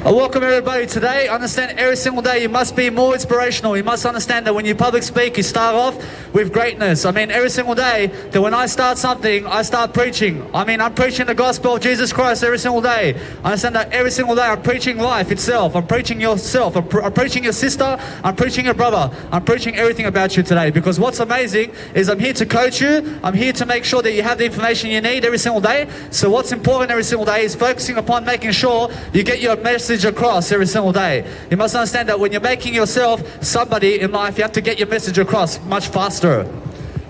I welcome everybody today. Understand every single day you must be more inspirational. You must understand that when you public speak, you start off with greatness. I mean, every single day that when I start something, I start preaching. I mean, I'm preaching the gospel of Jesus Christ every single day. I understand that every single day I'm preaching life itself. I'm preaching yourself. I'm preaching your sister. I'm preaching your brother. I'm preaching everything about you today, because what's amazing is I'm here to coach you. I'm here to make sure that you have the information you need every single day. So what's important every single day is focusing upon making sure you get your message across every single day. You must understand that when you're making yourself somebody in life, you have to get your message across much faster.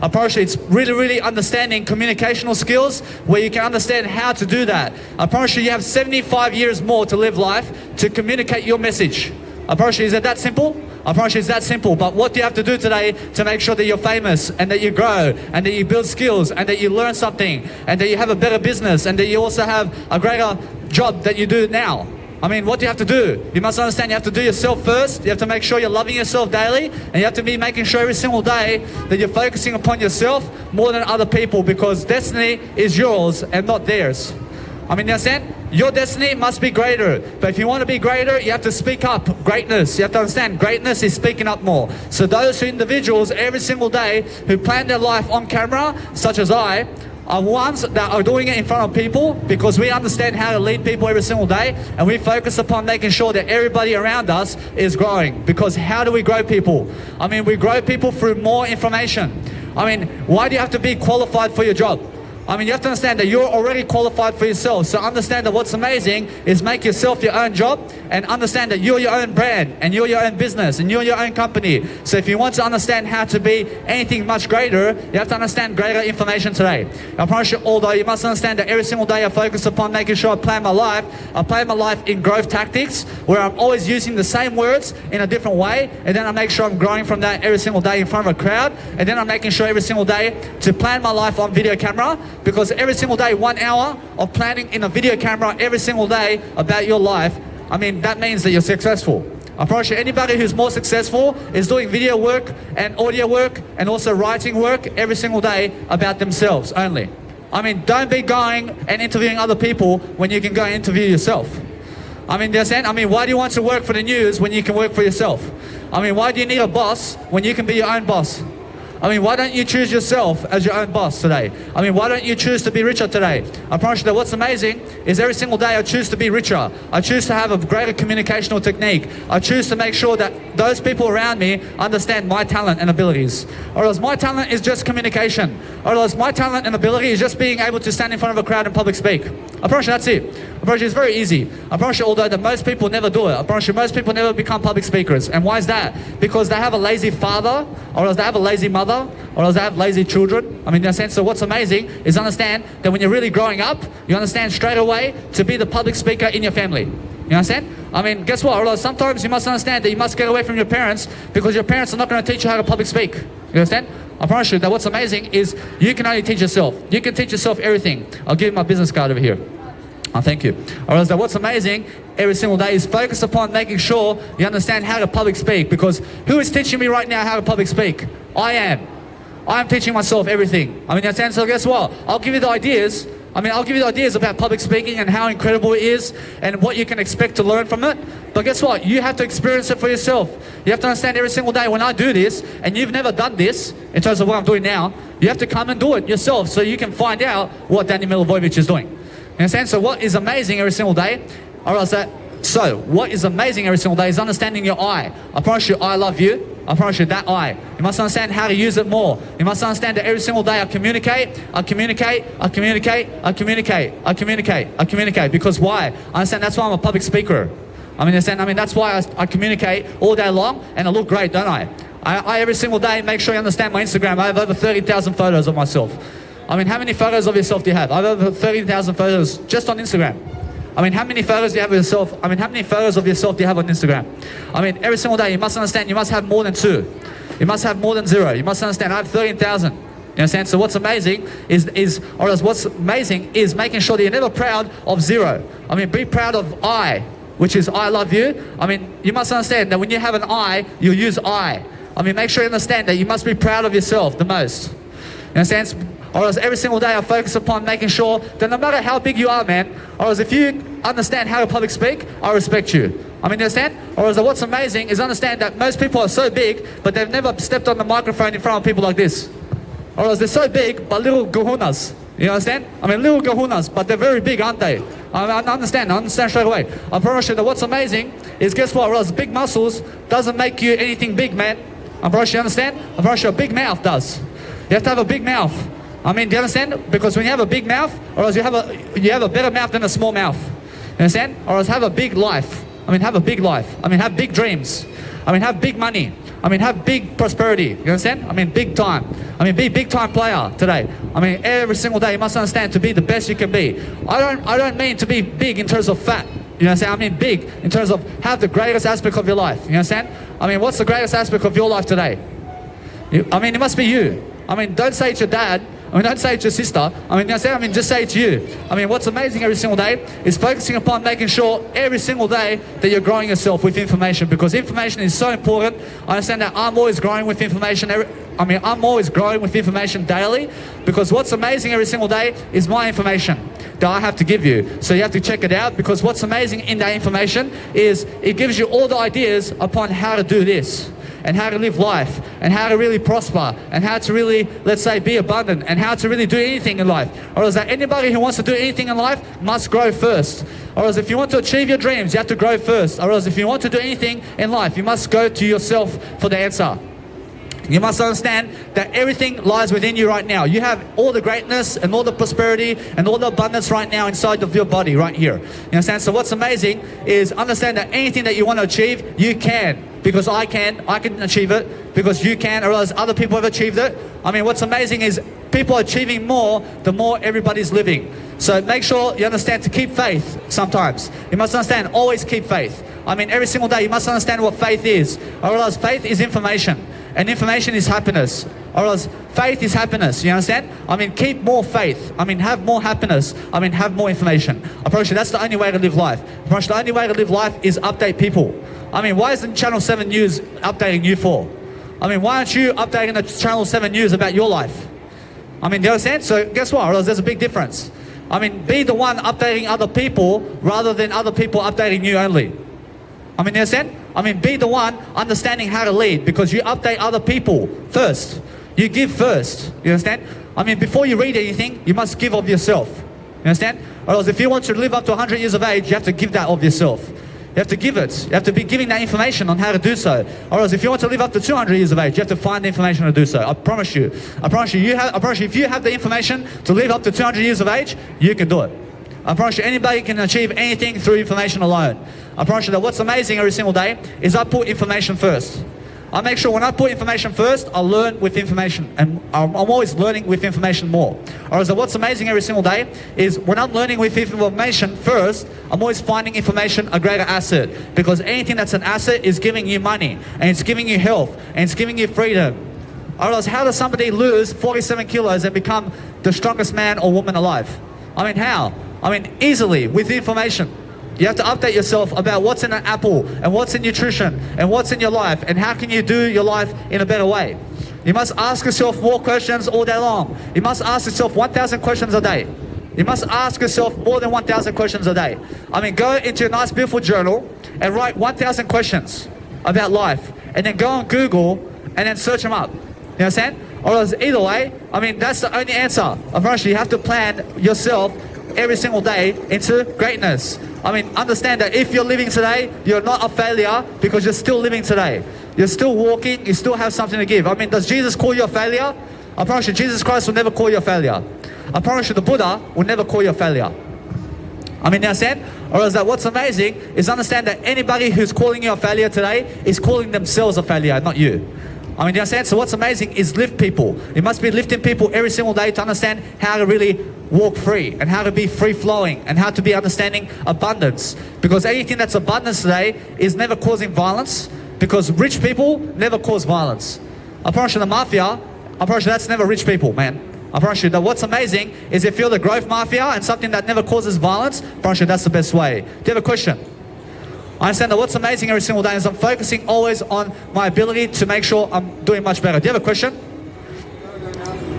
I promise you, it's really understanding communicational skills where you can understand how to do that. I promise you have 75 years more to live life to communicate your message. I promise you, is it that simple? I promise you it's that simple. But what do you have to do today to make sure that you're famous and that you grow and that you build skills and that you learn something and that you have a better business and that you also have a greater job that you do now? I mean, what do you have to do? You must understand you have to do yourself first. You have to make sure you're loving yourself daily, and you have to be making sure every single day that you're focusing upon yourself more than other people, because destiny is yours and not theirs. I mean, you understand? Your destiny must be greater. But if you want to be greater, you have to speak up greatness. You have to understand greatness is speaking up more. So those individuals every single day who plan their life on camera, such as I, are ones that are doing it in front of people, because we understand how to lead people every single day, and we focus upon making sure that everybody around us is growing. Because how do we grow people? I mean, we grow people through more information. I mean, why do you have to be qualified for your job? I mean, you have to understand that you're already qualified for yourself. So understand that what's amazing is make yourself your own job, and understand that you're your own brand and you're your own business and you're your own company. So if you want to understand how to be anything much greater, you have to understand greater information today. I promise you, although you must understand that every single day I focus upon making sure I plan my life in growth tactics, where I'm always using the same words in a different way, and then I make sure I'm growing from that every single day in front of a crowd, and then I'm making sure every single day to plan my life on video camera. Because every single day, 1 hour of planning in a video camera every single day about your life, I mean, that means that you're successful. I promise you, anybody who's more successful is doing video work and audio work and also writing work every single day about themselves only. I mean, don't be going and interviewing other people when you can go and interview yourself. I mean, I mean, why do you want to work for the news when you can work for yourself? I mean, why do you need a boss when you can be your own boss? I mean, why don't you choose yourself as your own boss today? I mean, why don't you choose to be richer today? I promise you that what's amazing is every single day I choose to be richer. I choose to have a greater communicational technique. I choose to make sure that those people around me understand my talent and abilities. Or else my talent is just communication. Or else my talent and ability is just being able to stand in front of a crowd and public speak. I promise you that's it. I promise you it's very easy. I promise you, although that most people never do it, I promise you most people never become public speakers. And why is that? Because they have a lazy father, or else they have a lazy mother, or else they have lazy children. I mean, in a sense, so what's amazing is understand that when you're really growing up, you understand straight away to be the public speaker in your family. You understand? I mean, guess what? Or else sometimes you must understand that you must get away from your parents, because your parents are not going to teach you how to public speak. You understand? I promise you that what's amazing is you can only teach yourself. You can teach yourself everything. I'll give you my business card over here. Oh, thank you. Or else that what's amazing every single day is focus upon making sure you understand how to public speak. Because who is teaching me right now how to public speak? I am. I'm teaching myself everything. I mean, you understand? So guess what? I'll give you the ideas. I mean, I'll give you the ideas about public speaking and how incredible it is and what you can expect to learn from it. But guess what? You have to experience it for yourself. You have to understand every single day when I do this, and you've never done this in terms of what I'm doing now, you have to come and do it yourself so you can find out what Danny Milivojevic is doing. You understand? So what is amazing every single day, or else that, so what is amazing every single day is understanding your I. I promise you, I love you. I promise you that I. You must understand how to use it more. You must understand that every single day I communicate. Because why? I understand that's why I'm a public speaker. I mean, that's why I communicate all day long, and I look great, don't I? I every single day make sure you understand my Instagram. I have over 30,000 photos of myself. I mean, how many photos of yourself do you have? I have over 30,000 photos just on Instagram. I mean, how many photos do you have of yourself? I mean, how many photos of yourself do you have on Instagram? I mean, every single day you must understand you must have more than 2. You must have more than 0. You must understand I have 13,000. You understand? So what's amazing what's amazing is making sure that you're never proud of 0. I mean, be proud of I, which is I love you. I mean, you must understand that when you have an I, you'll use I. I mean, make sure you understand that you must be proud of yourself the most. You understand? Or else every single day I focus upon making sure that no matter how big you are, man, or else if you understand how to public speak, I respect you. I mean, you understand? Or is that what's amazing is understand that most people are so big, but they've never stepped on the microphone in front of people like this. Or else they're so big, but little kahunas. You understand? I mean, little kahunas, but they're very big, aren't they? I understand straight away. I promise you that what's amazing is, guess what? Or else big muscles doesn't make you anything big, man. I promise you, understand? I promise you a big mouth does. You have to have a big mouth. I mean, do you understand? Because when you have a big mouth, or else you have a better mouth than a small mouth. You understand? Or else have a big life. I mean, have a big life. I mean, have big dreams. I mean, have big money. I mean, have big prosperity. You understand? I mean, big time. I mean, be a big time player today. I mean, every single day you must understand to be the best you can be. I don't mean to be big in terms of fat. You understand? I mean big in terms of have the greatest aspect of your life. You understand? I mean, what's the greatest aspect of your life today? I mean, it must be you. I mean, don't say it's your dad. I mean, don't say it's your sister. I mean, just say it to you. I mean, what's amazing every single day is focusing upon making sure every single day that you're growing yourself with information, because information is so important. I understand that I'm always growing with information. I'm always growing with information daily, because what's amazing every single day is my information that I have to give you. So you have to check it out, because what's amazing in that information is it gives you all the ideas upon how to do this, and how to live life, and how to really prosper, and how to really, let's say, be abundant, and how to really do anything in life. Or is that anybody who wants to do anything in life must grow first. Or else if you want to achieve your dreams, you have to grow first. Or else if you want to do anything in life, you must go to yourself for the answer. You must understand that everything lies within you right now. You have all the greatness and all the prosperity and all the abundance right now inside of your body right here. You understand? So what's amazing is understand that anything that you want to achieve, you can. Because I can achieve it. Because you can, or else other people have achieved it. I mean, what's amazing is people are achieving more the more everybody's living. So make sure you understand to keep faith sometimes. You must understand, always keep faith. I mean, every single day you must understand what faith is. Or else faith is information. And information is happiness. Or else faith is happiness. You understand? I mean, keep more faith. I mean, have more happiness. I mean, have more information. I promise you, that's the only way to live life. I promise you, the only way to live life is update people. I mean, why isn't Channel 7 News updating you for? I mean, why aren't you updating the Channel 7 News about your life? I mean, do you understand? So guess what? Or else there's a big difference. I mean, be the one updating other people rather than other people updating you only. I mean, you understand? I mean, be the one understanding how to lead, because you update other people first. You give first. You understand? I mean, before you read anything, you must give of yourself. You understand? Or else if you want to live up to 100 years of age, you have to give that of yourself. You have to give it. You have to be giving that information on how to do so. Or else if you want to live up to 200 years of age, you have to find the information to do so. I promise you. I promise you, if you have the information to live up to 200 years of age, you can do it. I promise you, anybody can achieve anything through information alone. I promise you that what's amazing every single day is I put information first. I make sure when I put information first, I learn with information, and I'm always learning with information more. Or is that what's amazing every single day is when I'm learning with information first, I'm always finding information a greater asset, because anything that's an asset is giving you money, and it's giving you health, and it's giving you freedom. Or else how does somebody lose 47 kilos and become the strongest man or woman alive? I mean, how? I mean, easily, with information. You have to update yourself about what's in an apple, and what's in nutrition, and what's in your life, and how can you do your life in a better way. You must ask yourself more questions all day long. You must ask yourself 1,000 questions a day. You must ask yourself more than 1,000 questions a day. I mean, go into a nice beautiful journal and write 1,000 questions about life, and then go on Google and then search them up. You understand? Or else either way, I mean, that's the only answer. I promise you, you have to plan yourself every single day into greatness. I mean, understand that if you're living today, you're not a failure, because you're still living today. You're still walking, you still have something to give. I mean, does Jesus call you a failure? I promise you, Jesus Christ will never call you a failure. I promise you, the Buddha will never call you a failure. I mean, you understand? Or is that what's amazing is understand that anybody who's calling you a failure today is calling themselves a failure, not you. I mean, you understand? So what's amazing is lift people. You must be lifting people every single day to understand how to really walk free, and how to be free-flowing, and how to be understanding abundance. Because anything that's abundance today is never causing violence, because rich people never cause violence. I promise you, the mafia, I promise you, that's never rich people, man. I promise you that what's amazing is if you're the growth mafia and something that never causes violence, I promise you that's the best way. Do you have a question? I understand that what's amazing every single day is I'm focusing always on my ability to make sure I'm doing much better. Do you have a question?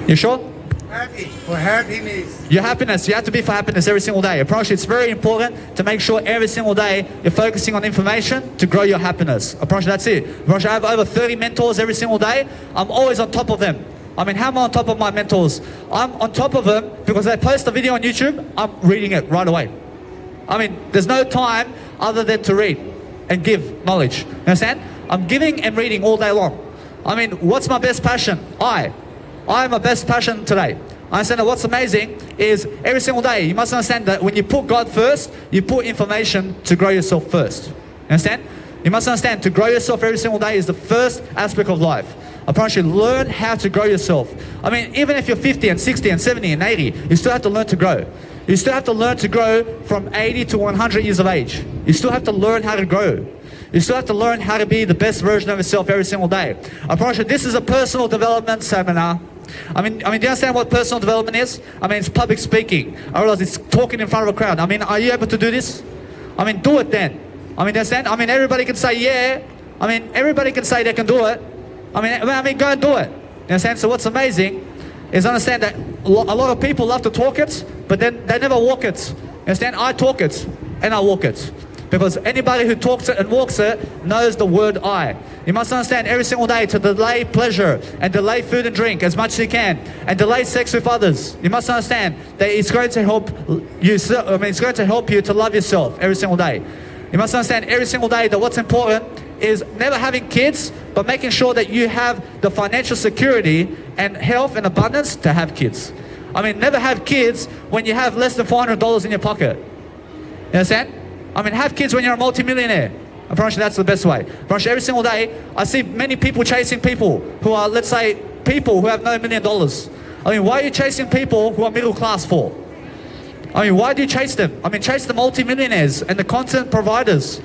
You sure? Happy. For happiness. Your happiness, you have to be for happiness every single day. I promise you, it's very important to make sure every single day you're focusing on information to grow your happiness. I promise you, that's it. I promise you, I have over 30 mentors every single day. I'm always on top of them. I mean, how am I on top of my mentors? I'm on top of them because they post a video on YouTube, I'm reading it right away. I mean, there's no time other than to read and give knowledge. You understand? I'm giving and reading all day long. I mean, what's my best passion? I am my best passion today. I understand that what's amazing is every single day, you must understand that when you put God first, you put information to grow yourself first. You understand? You must understand to grow yourself every single day is the first aspect of life. I promise you, learn how to grow yourself. I mean, even if you're 50 and 60 and 70 and 80, you still have to learn to grow. You still have to learn to grow from 80 to 100 years of age. You still have to learn how to grow. You still have to learn how to be the best version of yourself every single day. I promise you, this is a personal development seminar. I mean, do you understand what personal development is? I mean, it's public speaking. I realize it's talking in front of a crowd. I mean, are you able to do this? I mean, do it then. I mean, understand? I mean, everybody can say yeah. I mean, everybody can say they can do it. I mean, go and do it. You understand? So what's amazing is understand that a lot of people love to talk it, but then they never walk it. You understand? I talk it and I walk it. Because anybody who talks it and walks it knows the word I. You must understand every single day to delay pleasure and delay food and drink as much as you can and delay sex with others. You must understand that it's going to help you. I mean, it's going to help you to love yourself every single day. You must understand every single day that what's important is never having kids, but making sure that you have the financial security and health and abundance to have kids. I mean, never have kids when you have less than $400 in your pocket. You understand? I mean, have kids when you're a multi-millionaire. I promise you that's the best way. I promise you every single day, I see many people chasing people who are, let's say, people who have no $1 million. I mean, why are you chasing people who are middle class for? I mean, why do you chase them? I mean, chase the multi-millionaires and the content providers.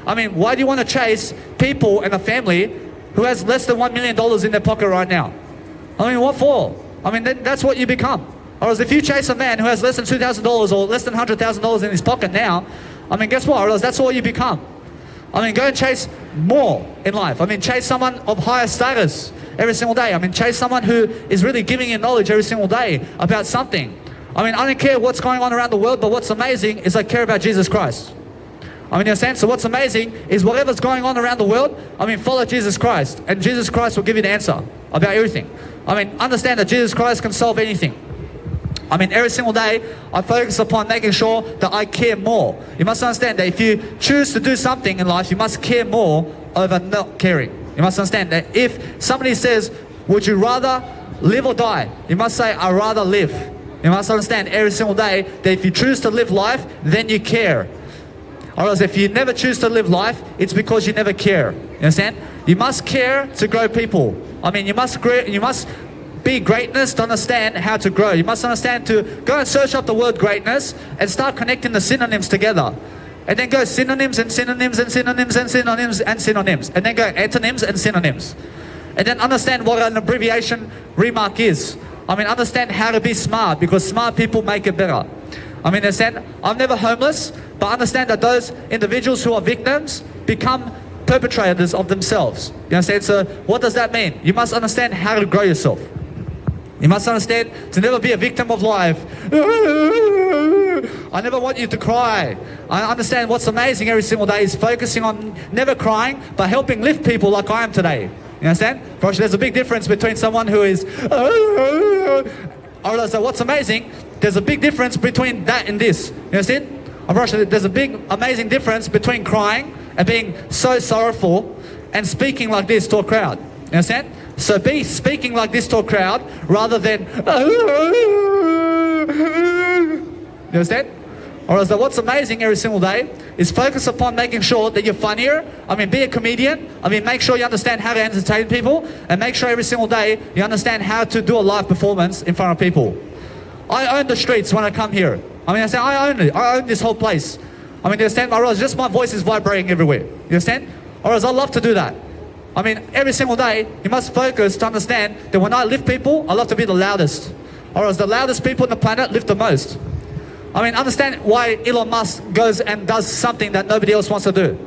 I mean, why do you want to chase people and a family who has less than $1 million in their pocket right now? I mean, what for? I mean, that's what you become. Or if you chase a man who has less than $2,000 or less than $100,000 in his pocket now, I mean, guess what? Or that's all you become. I mean, go and chase more in life. I mean, chase someone of higher status every single day. I mean, chase someone who is really giving you knowledge every single day about something. I mean, I don't care what's going on around the world, but what's amazing is I care about Jesus Christ. I mean, you understand? So what's amazing is whatever's going on around the world, I mean, follow Jesus Christ. And Jesus Christ will give you the answer about everything. I mean, understand that Jesus Christ can solve anything. I mean, every single day, I focus upon making sure that I care more. You must understand that if you choose to do something in life, you must care more over not caring. You must understand that if somebody says, would you rather live or die? You must say, I'd rather live. You must understand every single day that if you choose to live life, then you care. Or else if you never choose to live life, it's because you never care. You understand? You must care to grow people. I mean, you must be greatness to understand how to grow. You must understand to go and search up the word greatness and start connecting the synonyms together. And then go synonyms and synonyms and synonyms and synonyms and synonyms. And then go antonyms and synonyms. And then understand what an abbreviation remark is. I mean, understand how to be smart, because smart people make it better. I mean, understand, I'm never homeless, but understand that those individuals who are victims become perpetrators of themselves. You understand? So what does that mean? You must understand how to grow yourself. You must understand to never be a victim of life. I never want you to cry. I understand what's amazing every single day is focusing on never crying, but helping lift people like I am today. You understand? For there's a big difference between someone who is... Or so what's amazing, there's a big difference between that and this. You understand? There's a big, amazing difference between crying and being so sorrowful and speaking like this to a crowd. You understand? So be speaking like this to a crowd rather than... You understand? Or else what's amazing every single day is focus upon making sure that you're funnier. I mean, be a comedian. I mean, make sure you understand how to entertain people, and make sure every single day you understand how to do a live performance in front of people. I own the streets when I come here. I mean, I own it. I own this whole place. I mean, you understand? Or else just my voice is vibrating everywhere. You understand? Or else I love to do that. I mean, every single day, you must focus to understand that when I lift people, I love to be the loudest. Or else the loudest people on the planet lift the most. I mean, understand why Elon Musk goes and does something that nobody else wants to do.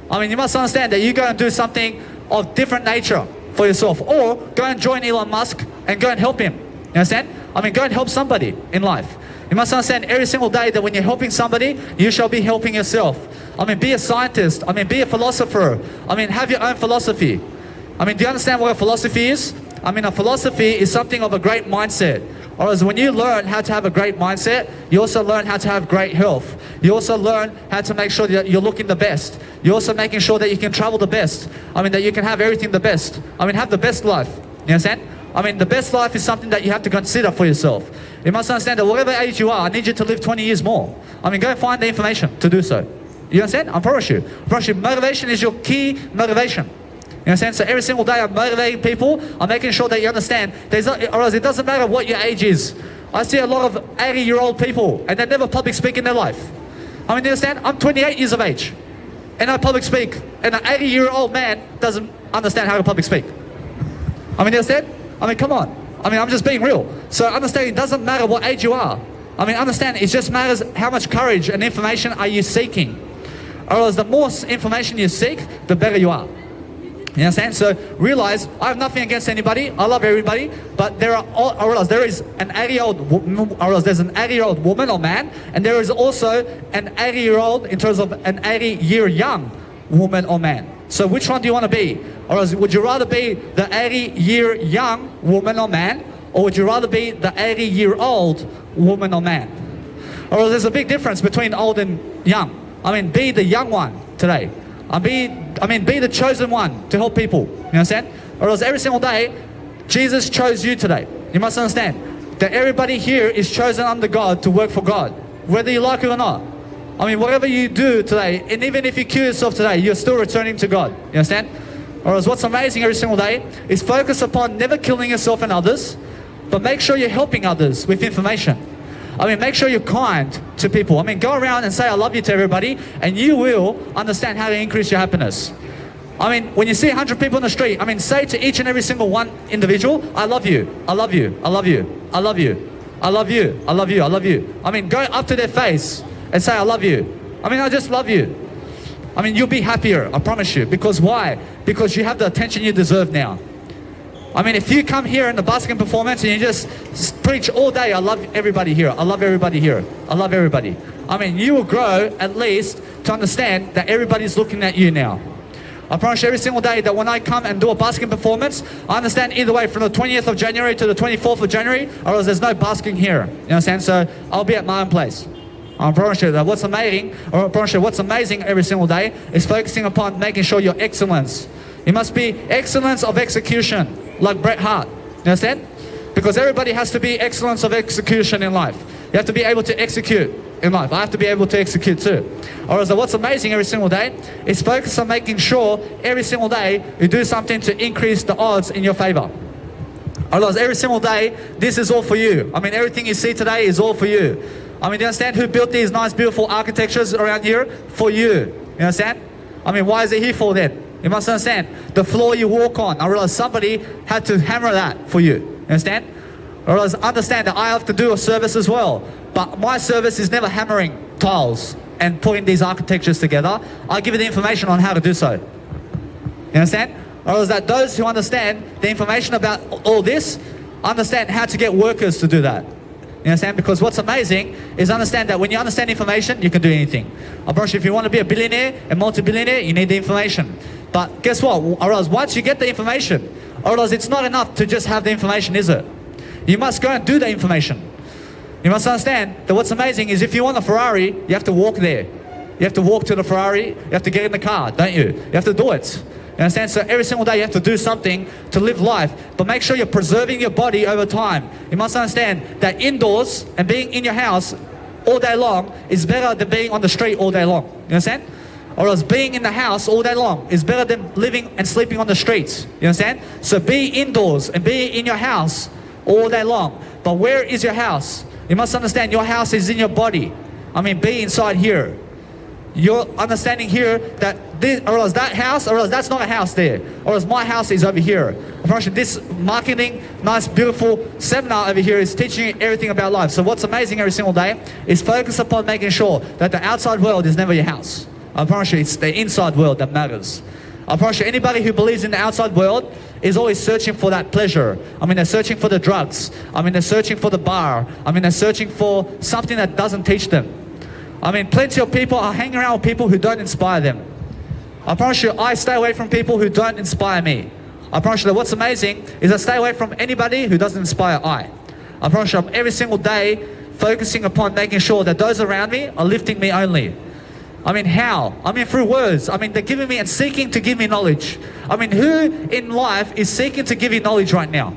I mean, you must understand that you go and do something of different nature for yourself. Or go and join Elon Musk and go and help him. You understand? I mean, go and help somebody in life. You must understand every single day that when you're helping somebody, you shall be helping yourself. I mean, be a scientist. I mean, be a philosopher. I mean, have your own philosophy. I mean, do you understand what a philosophy is? I mean, a philosophy is something of a great mindset. Whereas when you learn how to have a great mindset, you also learn how to have great health. You also learn how to make sure that you're looking the best. You're also making sure that you can travel the best. I mean, that you can have everything the best. I mean, have the best life. You understand? I mean, the best life is something that you have to consider for yourself. You must understand that whatever age you are, I need you to live 20 years more. I mean, go and find the information to do so. You understand? I promise you. I promise you, motivation is your key motivation. You understand? So every single day I'm motivating people. I'm making sure that you understand. Or else it doesn't matter what your age is. I see a lot of 80-year-old people and they never public speak in their life. I mean, you understand? I'm 28 years of age and I public speak. And an 80-year-old man doesn't understand how to public speak. I mean, you understand? I mean, come on. I mean, I'm just being real. So understand, it doesn't matter what age you are. I mean, understand, it just matters how much courage and information are you seeking. Or else the more information you seek, the better you are. You understand? So realize, I have nothing against anybody. I love everybody. But there is an 80-year-old woman or man, and there is also an 80-year-old in terms of an 80-year young woman or man. So which one do you want to be? Or else would you rather be the 80-year young woman or man, or would you rather be the 80-year-old woman or man? Or else there's a big difference between old and young. I mean, be the young one today. Be the chosen one to help people. You understand? Or else every single day, Jesus chose you today. You must understand that everybody here is chosen under God to work for God, whether you like it or not. I mean, whatever you do today, and even if you kill yourself today, you're still returning to God. You understand? Or else what's amazing every single day is focus upon never killing yourself and others, but make sure you're helping others with information. I mean, make sure you're kind to people. I mean, go around and say I love you to everybody, and you will understand how to increase your happiness. I mean, when you see 100 people in the street, I mean, say to each and every single one individual, I love you, I love you, I love you, I love you, I love you, I love you, I love you. I mean, go up to their face and say I love you. I mean, I just love you. I mean, you'll be happier, I promise you. Because why? Because you have the attention you deserve now. I mean, if you come here in the basking performance and you just preach all day, I love everybody here, I love everybody here, I love everybody. I mean, you will grow at least to understand that everybody's looking at you now. I promise you every single day that when I come and do a basking performance, I understand either way from the 20th of January to the 24th of January, or else there's no basking here. You understand? So I'll be at my own place. I promise you that what's amazing every single day is focusing upon making sure you're excellence. You must be excellence of execution, like Bret Hart. You understand? Because everybody has to be excellence of execution in life. You have to be able to execute in life. I have to be able to execute too. Or else what's amazing every single day is focus on making sure every single day you do something to increase the odds in your favor. Otherwise, every single day, this is all for you. I mean, everything you see today is all for you. I mean, do you understand who built these nice, beautiful architectures around here? For you. You understand? I mean, why is it here for then? You must understand. The floor you walk on, I realize somebody had to hammer that for you. You understand? Or else understand that I have to do a service as well. But my service is never hammering tiles and putting these architectures together. I give you the information on how to do so. You understand? Or else that those who understand the information about all this, understand how to get workers to do that. You understand? Because what's amazing is understand that when you understand information, you can do anything. I promise you, if you want to be a billionaire and multi-billionaire, you need the information. But guess what? Or else once you get the information, or else it's not enough to just have the information, is it? You must go and do the information. You must understand that what's amazing is if you want a Ferrari, you have to walk there. You have to walk to the Ferrari, you have to get in the car, don't you? You have to do it. You understand? So every single day you have to do something to live life. But make sure you're preserving your body over time. You must understand that indoors and being in your house all day long is better than being on the street all day long. You understand? Or else being in the house all day long is better than living and sleeping on the streets. You understand? So be indoors and be in your house all day long. But where is your house? You must understand your house is in your body. I mean, be inside here. You're understanding here that this, or else that house, or else that's not a house there. Or else my house is over here. I promise you, this marketing, nice, beautiful seminar over here is teaching you everything about life. So what's amazing every single day is focus upon making sure that the outside world is never your house. I promise you, it's the inside world that matters. I promise you, anybody who believes in the outside world is always searching for that pleasure. I mean, they're searching for the drugs. I mean, they're searching for the bar. I mean, they're searching for something that doesn't teach them. I mean, plenty of people are hanging around with people who don't inspire them. I promise you, I stay away from people who don't inspire me. I promise you that what's amazing is I stay away from anybody who doesn't inspire I promise you, I'm every single day focusing upon making sure that those around me are lifting me only. I mean, how? I mean, through words. I mean, they're giving me and seeking to give me knowledge. I mean, who in life is seeking to give you knowledge right now?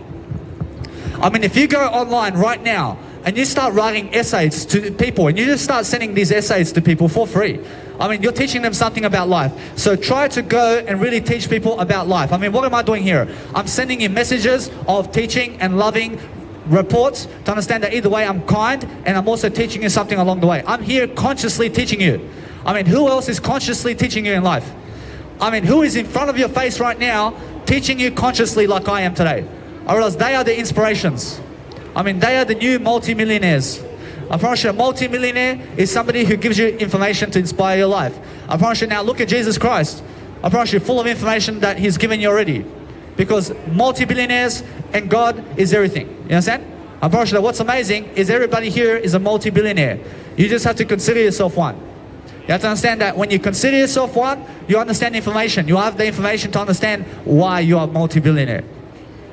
I mean, if you go online right now and you start writing essays to people and you just start sending these essays to people for free, I mean, you're teaching them something about life. So try to go and really teach people about life. I mean, what am I doing here? I'm sending you messages of teaching and loving reports to understand that either way I'm kind, and I'm also teaching you something along the way. I'm here consciously teaching you. I mean, who else is consciously teaching you in life? I mean, who is in front of your face right now teaching you consciously like I am today? I realize they are the inspirations. I mean, they are the new multi-millionaires. I promise you, a multi-millionaire is somebody who gives you information to inspire your life. I promise you, now look at Jesus Christ. I promise you, full of information that He's given you already. Because multi-billionaires and God is everything. You understand? I promise you that what's amazing is everybody here is a multi-billionaire. You just have to consider yourself one. You have to understand that when you consider yourself one, you understand information. You have the information to understand why you are multi-billionaire.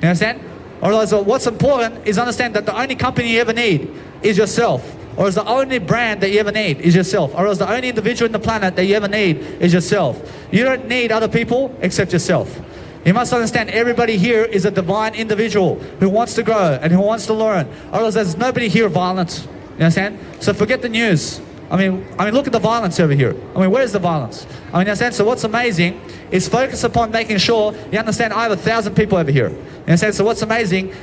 You understand? Or so what's important is understand that the only company you ever need is yourself. Or is the only brand that you ever need is yourself. Or is the only individual in the planet that you ever need is yourself. You don't need other people except yourself. You must understand everybody here is a divine individual who wants to grow and who wants to learn. Or else there's nobody here violent. You understand? So forget the news. I mean, look at the violence over here. I mean, where's the violence? I mean, you understand? So what's amazing is focus upon making sure you understand I have 1,000 people over here. You understand? So what's amazing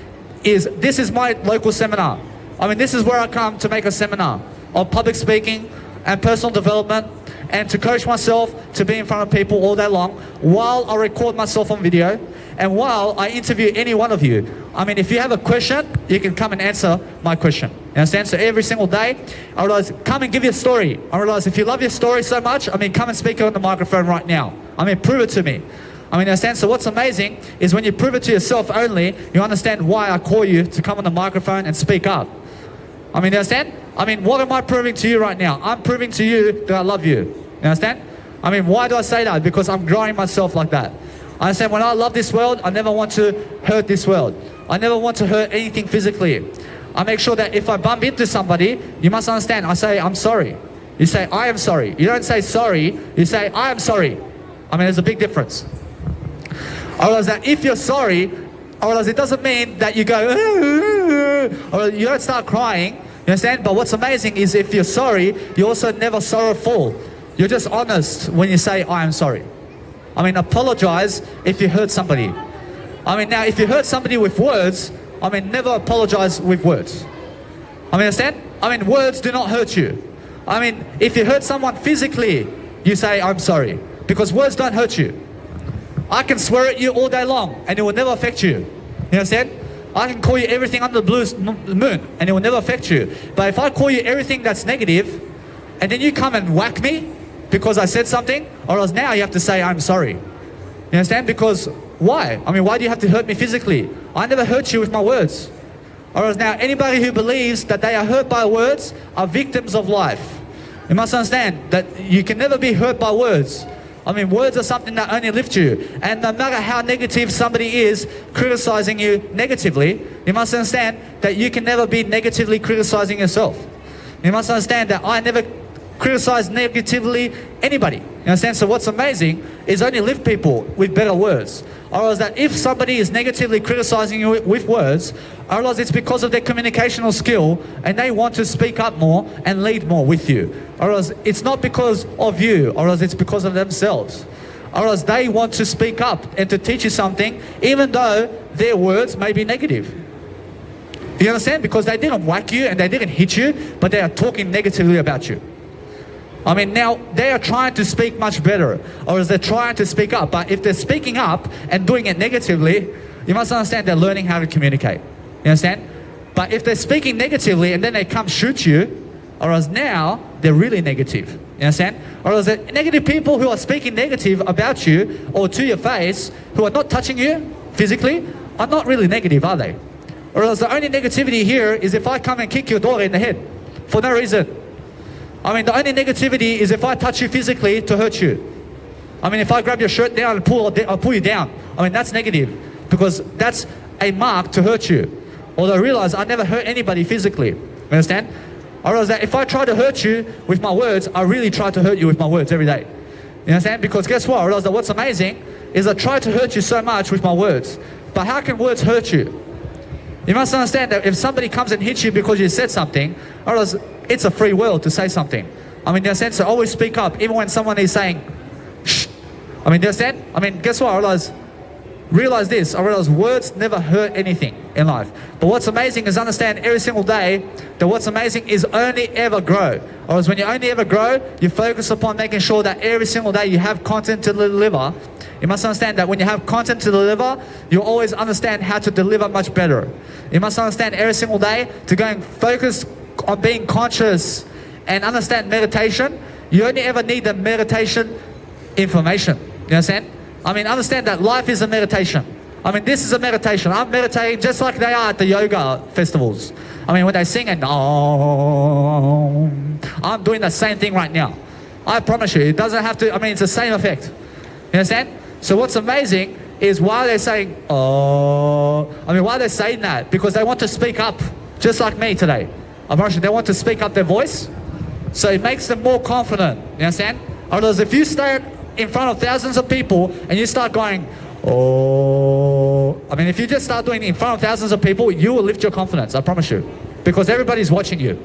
is this is my local seminar. I mean, this is where I come to make a seminar of public speaking and personal development and to coach myself to be in front of people all day long while I record myself on video and while I interview any one of you. I mean, if you have a question, you can come and answer my question. You understand? So every single day, I realize, come and give your story. I realize if you love your story so much, I mean, come and speak it on the microphone right now. I mean, prove it to me. I mean, understand? So what's amazing is when you prove it to yourself only, you understand why I call you to come on the microphone and speak up. I mean, you understand? I mean, what am I proving to you right now? I'm proving to you that I love you. You understand? I mean, why do I say that? Because I'm growing myself like that. I understand when I love this world, I never want to hurt this world. I never want to hurt anything physically. I make sure that if I bump into somebody, you must understand, I say, I'm sorry. You say, I am sorry. You don't say sorry, you say, I am sorry. I mean, there's a big difference. I realize that if you're sorry, I realize it doesn't mean that you go, or you don't start crying, you understand? But what's amazing is if you're sorry, you're also never sorrowful. You're just honest when you say, I am sorry. I mean, apologize if you hurt somebody. I mean, now, if you hurt somebody with words, I mean, never apologize with words. I mean, understand? I mean, words do not hurt you. I mean, if you hurt someone physically, you say, I'm sorry. Because words don't hurt you. I can swear at you all day long, and it will never affect you. You understand? I can call you everything under the blue moon, and it will never affect you. But if I call you everything that's negative, and then you come and whack me because I said something, or else now you have to say, I'm sorry. You understand? Because why? I mean, why do you have to hurt me physically? I never hurt you with my words. Or else now anybody who believes that they are hurt by words are victims of life. You must understand that you can never be hurt by words. I mean, words are something that only lift you. And no matter how negative somebody is criticizing you negatively, you must understand that you can never be negatively criticizing yourself. You must understand that I never criticize negatively anybody. You understand? So what's amazing is only lift people with better words. I realize that if somebody is negatively criticizing you with words, I realize it's because of their communicational skill and they want to speak up more and lead more with you. I realize it's not because of you, I realize it's because of themselves. I realize they want to speak up and to teach you something even though their words may be negative. You understand? Because they didn't whack you and they didn't hit you, but they are talking negatively about you. I mean, now they are trying to speak much better, or is they're trying to speak up. But if they're speaking up and doing it negatively, you must understand they're learning how to communicate. You understand? But if they're speaking negatively and then they come shoot you, or else now they're really negative. You understand? Or else the negative people who are speaking negative about you or to your face, who are not touching you physically, are not really negative, are they? Or else the only negativity here is if I come and kick your daughter in the head for no reason. I mean, the only negativity is if I touch you physically to hurt you. I mean, if I grab your shirt down and pull you down, I mean, that's negative because that's a mark to hurt you. Although I realize I never hurt anybody physically. You understand? I realize that if I try to hurt you with my words, I really try to hurt you with my words every day. You understand? Because guess what? I realize that what's amazing is I try to hurt you so much with my words. But how can words hurt you? You must understand that if somebody comes and hits you because you said something, I realize it's a free will to say something. I mean, in a sense, to always speak up, even when someone is saying, shh. I mean, you understand? I mean, guess what? I realize this. I realize words never hurt anything in life. But what's amazing is understand every single day that what's amazing is only ever grow. Or when you only ever grow, you focus upon making sure that every single day you have content to deliver. You must understand that when you have content to deliver, you always understand how to deliver much better. You must understand every single day to go and focus on being conscious and understand meditation. You only ever need the meditation information. You understand? I mean, understand that life is a meditation. I mean, this is a meditation. I'm meditating just like they are at the yoga festivals. I mean, when they sing and I'm doing the same thing right now. I promise you, it doesn't have to, I mean, it's the same effect. You understand? So what's amazing is why they're saying, why they're saying that? Because they want to speak up, just like me today. I promise you, they want to speak up their voice. So it makes them more confident. You understand? Otherwise, if you stay in front of thousands of people and you start going, I mean, if you just start doing it in front of thousands of people, you will lift your confidence, I promise you. Because everybody's watching you.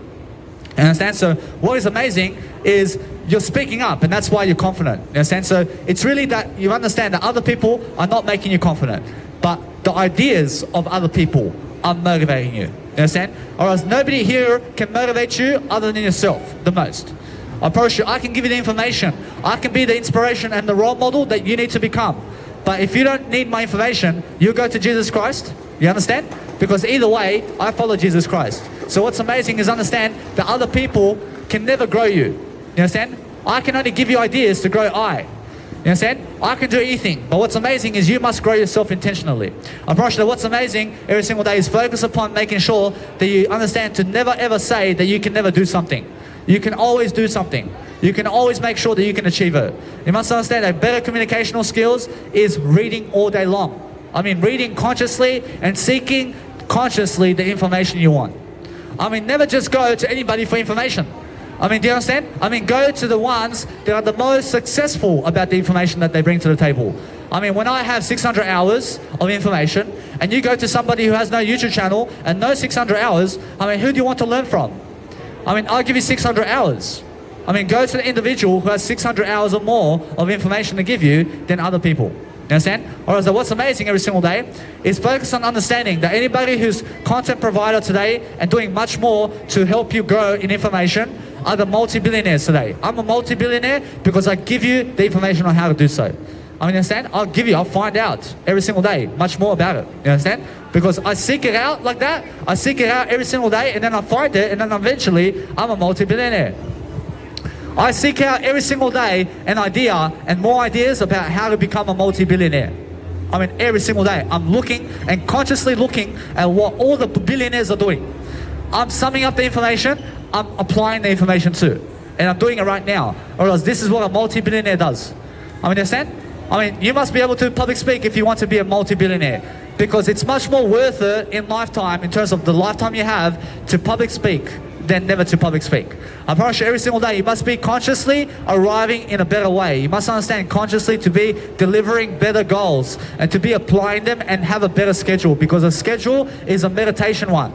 You understand? So what is amazing is you're speaking up and that's why you're confident. You understand? So it's really that you understand that other people are not making you confident. But the ideas of other people are motivating you. You understand? Or else nobody here can motivate you other than yourself the most. I promise you, I can give you the information. I can be the inspiration and the role model that you need to become. But if you don't need my information, you go to Jesus Christ. You understand? Because either way, I follow Jesus Christ. So what's amazing is understand that other people can never grow you. You understand? I can only give you ideas to grow I. You understand? I can do anything. But what's amazing is you must grow yourself intentionally. I promise you that what's amazing every single day is focus upon making sure that you understand to never ever say that you can never do something. You can always do something. You can always make sure that you can achieve it. You must understand that better communicational skills is reading all day long. I mean, reading consciously and seeking consciously the information you want. I mean, never just go to anybody for information. I mean, do you understand? I mean, go to the ones that are the most successful about the information that they bring to the table. I mean, when I have 600 hours of information and you go to somebody who has no YouTube channel and no 600 hours, I mean, who do you want to learn from? I mean, I'll give you 600 hours. I mean, go to the individual who has 600 hours or more of information to give you than other people. You understand? Or else what's amazing every single day is focus on understanding that anybody who's content provider today and doing much more to help you grow in information are the multi-billionaires today. I'm a multi-billionaire because I give you the information on how to do so. I mean, understand? I'll find out every single day much more about it. You understand? Because I seek it out like that. I seek it out every single day and then I find it and then eventually I'm a multi-billionaire. I seek out every single day an idea and more ideas about how to become a multi-billionaire. I mean, every single day I'm looking and consciously looking at what all the billionaires are doing. I'm summing up the information, I'm applying the information too. And I'm doing it right now. Or else this is what a multi-billionaire does. I mean, understand? I mean, you must be able to public speak if you want to be a multi-billionaire. Because it's much more worth it in lifetime, in terms of the lifetime you have, to public speak than never to public speak. I promise you every single day you must be consciously arriving in a better way. You must understand consciously to be delivering better goals and to be applying them and have a better schedule, because a schedule is a meditation one.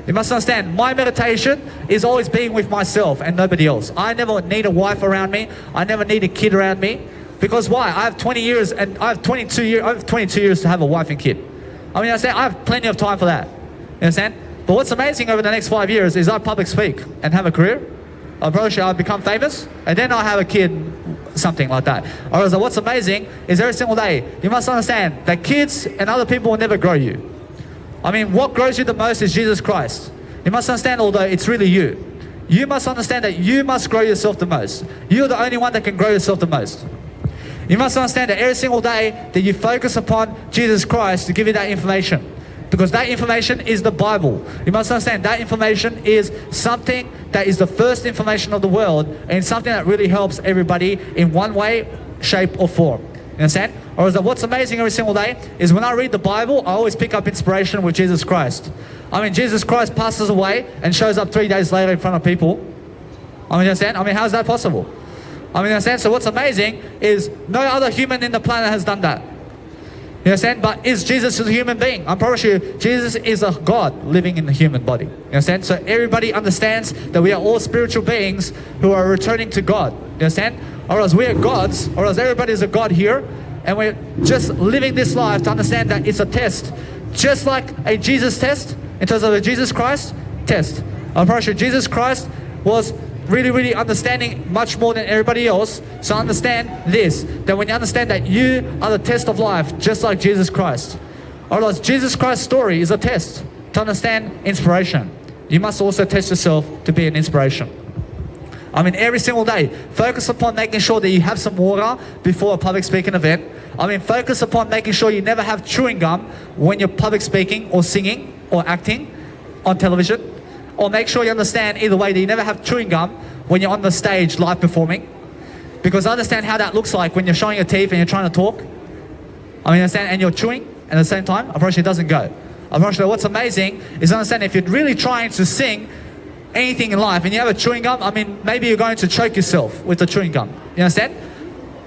You must understand, my meditation is always being with myself and nobody else. I never need a wife around me. I never need a kid around me. Because why? I have 20 years and I have 22 years to have a wife and kid. I mean, I have plenty of time for that. You understand? But what's amazing over the next 5 years is I public speak and have a career. I promise you I'll become famous and then I'll have a kid, something like that. Or else what's amazing is every single day, you must understand that kids and other people will never grow you. I mean, what grows you the most is Jesus Christ. You must understand, although it's really you. you must understand that you must grow yourself the most. You're the only one that can grow yourself the most. You must understand that every single day that you focus upon Jesus Christ to give you that information. Because that information is the Bible. You must understand that information is something that is the first information of the world, and something that really helps everybody in one way, shape or form. You understand? Or is that what's amazing every single day is when I read the Bible, I always pick up inspiration with Jesus Christ. I mean, Jesus Christ passes away and shows up 3 days later in front of people. I mean, you understand? I mean, how is that possible? I mean, you understand? So what's amazing is no other human in the planet has done that. You understand? But is Jesus a human being? I'm promise you, Jesus is a God living in the human body. You understand? So everybody understands that we are all spiritual beings who are returning to God. You understand? Or else we are gods, or else everybody is a God here, and we're just living this life to understand that it's a test. Just like a Jesus test, in terms of a Jesus Christ test. I'm promise you, Jesus Christ was really understanding much more than everybody else. So understand this, that when you understand that you are the test of life, just like Jesus Christ. Or else Jesus Christ's story is a test to understand inspiration. You must also test yourself to be an inspiration. I mean, every single day, focus upon making sure that you have some water before a public speaking event. I mean, focus upon making sure you never have chewing gum when you're public speaking or singing or acting on television. Or make sure you understand either way that you never have chewing gum when you're on the stage live performing. Because understand how that looks like when you're showing your teeth and you're trying to talk. I mean, understand, and you're chewing at the same time. I promise you it doesn't go. I promise you what's amazing is understand if you're really trying to sing anything in life and you have a chewing gum, I mean, maybe you're going to choke yourself with the chewing gum. You understand?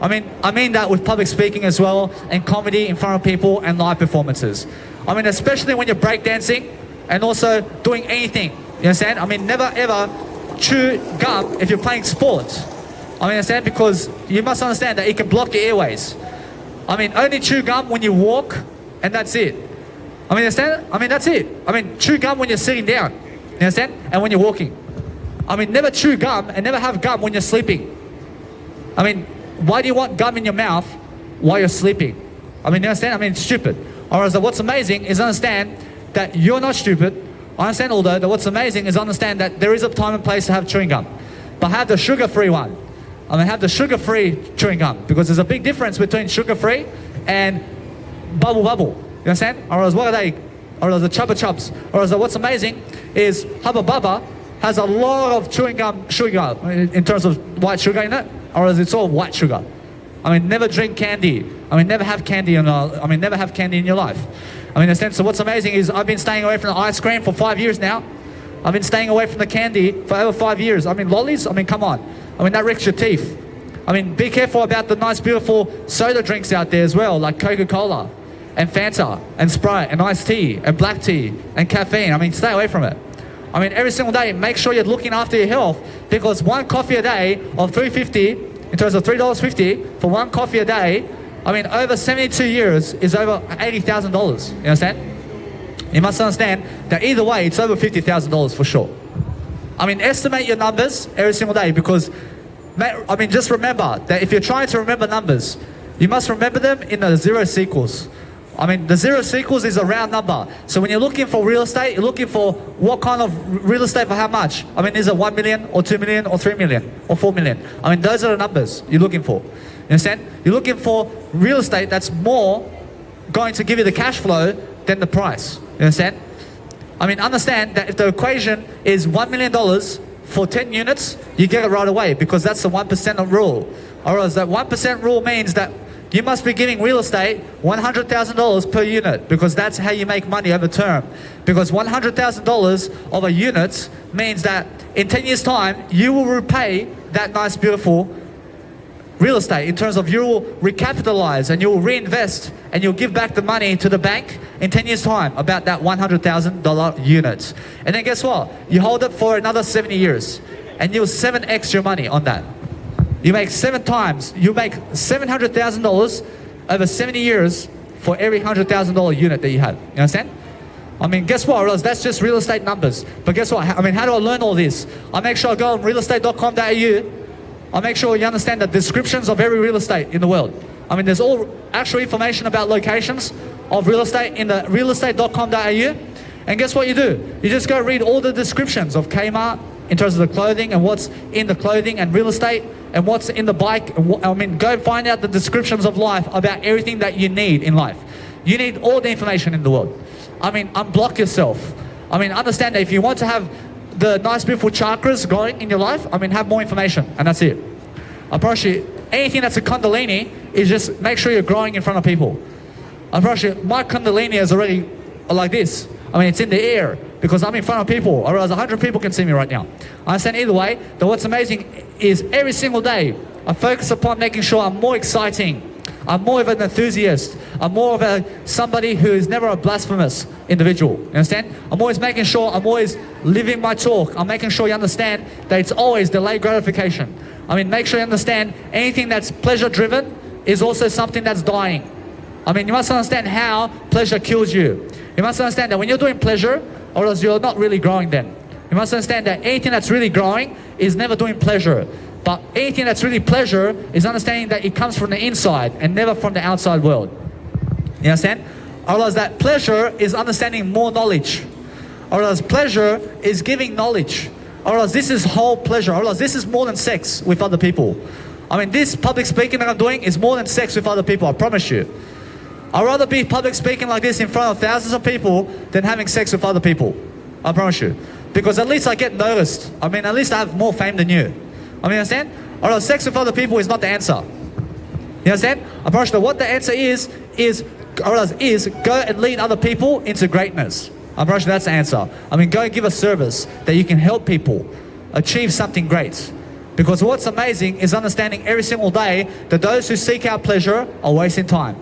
I mean that with public speaking as well, and comedy in front of people and live performances. I mean, especially when you're breakdancing and also doing anything. You understand? I mean, never ever chew gum if you're playing sports. I mean, understand? Because you must understand that it can block your airways. I mean, only chew gum when you walk, and that's it. I mean, understand? I mean, that's it. I mean, chew gum when you're sitting down. You understand? And when you're walking. I mean, never chew gum and never have gum when you're sleeping. I mean, why do you want gum in your mouth while you're sleeping? I mean, you understand? I mean, it's stupid. Or else what's amazing is understand that you're not stupid. I understand, although, that what's amazing is understand that there is a time and place to have chewing gum. But have the sugar-free one. I mean, have the sugar-free chewing gum. Because there's a big difference between sugar-free and bubble. You understand? Or else what are they? Or else the Chubba Chubs. Or else what's amazing is Hubba Bubba has a lot of chewing gum sugar in terms of white sugar in it. Or else it's all white sugar. I mean, never drink candy. I mean, never have candy never have candy in your life. I mean, so what's amazing is I've been staying away from the ice cream for 5 years now. I've been staying away from the candy for over 5 years. I mean, lollies, I mean, come on. I mean, that wrecks your teeth. I mean, be careful about the nice, beautiful soda drinks out there as well, like Coca-Cola and Fanta and Sprite and iced tea and black tea and caffeine. I mean, stay away from it. I mean, every single day, make sure you're looking after your health, because one coffee a day of $3.50, in terms of $3.50 for one coffee a day, I mean, over 72 years is over $80,000. You understand? You must understand that either way, it's over $50,000 for sure. I mean, estimate your numbers every single day, because, I mean, just remember that if you're trying to remember numbers, you must remember them in the zero sequels. I mean, the zero sequels is a round number. So when you're looking for real estate, you're looking for what kind of real estate for how much? I mean, is it 1 million or 2 million or 3 million or 4 million? I mean, those are the numbers you're looking for. You understand? You're looking for real estate that's more going to give you the cash flow than the price. You understand? I mean, understand that if the equation is $1 million for 10 units, you get it right away, because that's the 1% rule. Or else that 1% rule means that you must be giving real estate $100,000 per unit, because that's how you make money over term. Because $100,000 of a unit means that in 10 years' time, you will repay that nice, beautiful real estate, in terms of you will recapitalize and you will reinvest and you'll give back the money to the bank in 10 years' time about that $100,000 unit. And then guess what? You hold it for another 70 years and you'll 7x your money on that. You make 7 times, you make $700,000 over 70 years for every $100,000 unit that you have. You understand? I mean, guess what? That's just real estate numbers. But guess what? I mean, how do I learn all this? I make sure I go on realestate.com.au. I make sure you understand the descriptions of every real estate in the world. I mean, there's all actual information about locations of real estate in the realestate.com.au. And guess what you do? You just go read all the descriptions of Kmart, in terms of the clothing and what's in the clothing and real estate and what's in the bike. I mean, go find out the descriptions of life about everything that you need in life. You need all the information in the world. I mean, unblock yourself. I mean, understand that if you want to have the nice, beautiful chakras going in your life, I mean, have more information, and that's it. I promise you, anything that's a Kundalini is just make sure you're growing in front of people. I promise you, my Kundalini is already like this. I mean, it's in the air because I'm in front of people. I realize 100 people can see me right now. I understand either way that what's amazing is every single day I focus upon making sure I'm more exciting. I'm more of an enthusiast. I'm more of somebody who is never a blasphemous individual. You understand? I'm always making sure I'm always living my talk. I'm making sure you understand that it's always delayed gratification. I mean, make sure you understand anything that's pleasure driven is also something that's dying. I mean, you must understand how pleasure kills you. You must understand that when you're doing pleasure, or else you're not really growing then. You must understand that anything that's really growing is never doing pleasure. But anything that's really pleasure is understanding that it comes from the inside and never from the outside world. You understand? Or else that pleasure is understanding more knowledge. Or else pleasure is giving knowledge. Or else this is whole pleasure. Or else this is more than sex with other people. I mean, this public speaking that I'm doing is more than sex with other people, I promise you. I'd rather be public speaking like this in front of thousands of people than having sex with other people. I promise you. Because at least I get noticed. I mean, at least I have more fame than you. I mean, you understand? Or else sex with other people is not the answer. You understand? I promise you what the answer is go and lead other people into greatness. I promise you that's the answer. I mean, go and give a service that you can help people achieve something great. Because what's amazing is understanding every single day that those who seek out pleasure are wasting time.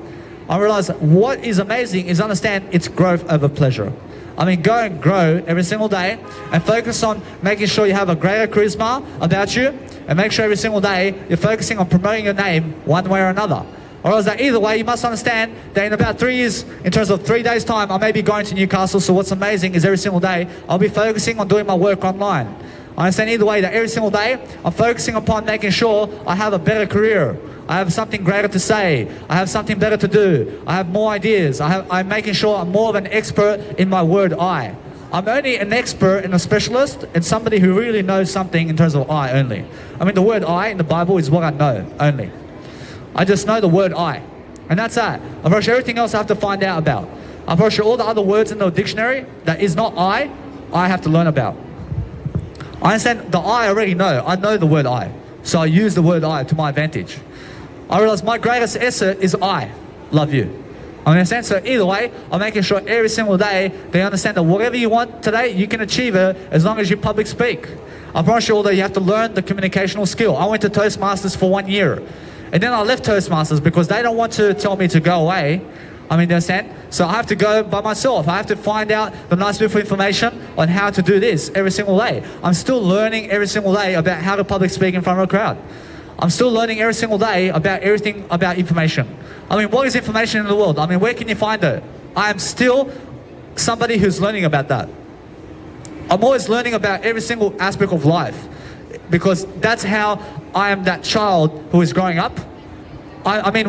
I realize what is amazing is understand it's growth over pleasure. I mean, go and grow every single day and focus on making sure you have a greater charisma about you and make sure every single day you're focusing on promoting your name one way or another. Or else that either way, you must understand that in about 3 years, in terms of 3 days time, I may be going to Newcastle. So what's amazing is every single day, I'll be focusing on doing my work online. I understand either way that every single day, I'm focusing upon making sure I have a better career. I have something greater to say. I have something better to do. I have more ideas. I'm making sure I'm more of an expert in my word I. I'm only an expert and a specialist and somebody who really knows something in terms of I only. I mean, the word I in the Bible is what I know only. I just know the word I. And that's that. I promise you everything else I have to find out about. I promise you all the other words in the dictionary that is not I have to learn about. I understand the I already know. I know the word I. So I use the word I to my advantage. I realize my greatest asset is I love you. I understand? So either way, I'm making sure every single day they understand that whatever you want today, you can achieve it as long as you public speak. I promise you all that you have to learn the communicational skill. I went to Toastmasters for 1 year. And then I left Toastmasters because they don't want to tell me to go away. I mean, you understand? So I have to go by myself. I have to find out the nice beautiful information on how to do this every single day. I'm still learning every single day about how to public speak in front of a crowd. I'm still learning every single day about everything about information. I mean, what is information in the world? I mean, where can you find it? I am still somebody who's learning about that. I'm always learning about every single aspect of life because that's how I am that child who is growing up. I mean,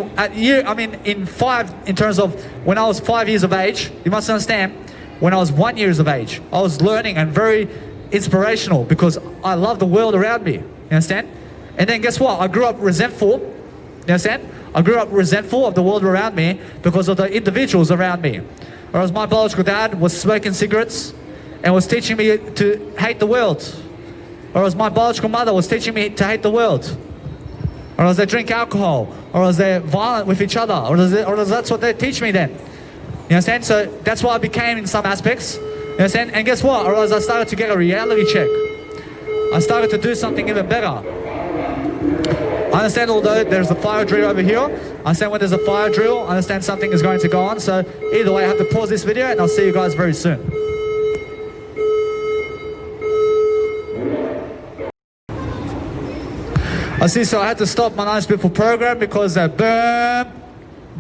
in terms of when I was 5 years of age, you must understand, when I was 1 year of age, I was learning and very inspirational because I love the world around me. You understand? And then guess what? I grew up resentful. You understand? I grew up resentful of the world around me because of the individuals around me. Whereas my biological dad was smoking cigarettes and was teaching me to hate the world. Whereas my biological mother was teaching me to hate the world. Or else they drink alcohol, or else they're violent with each other, or else that's what they teach me then. You understand? So that's what I became in some aspects. You understand? And guess what? Or else I started to get a reality check. I started to do something even better. I understand although there's a fire drill over here, I understand when there's a fire drill, I understand something is going to go on. So either way, I have to pause this video and I'll see you guys very soon. I see, so I had to stop my nice beautiful program because boom.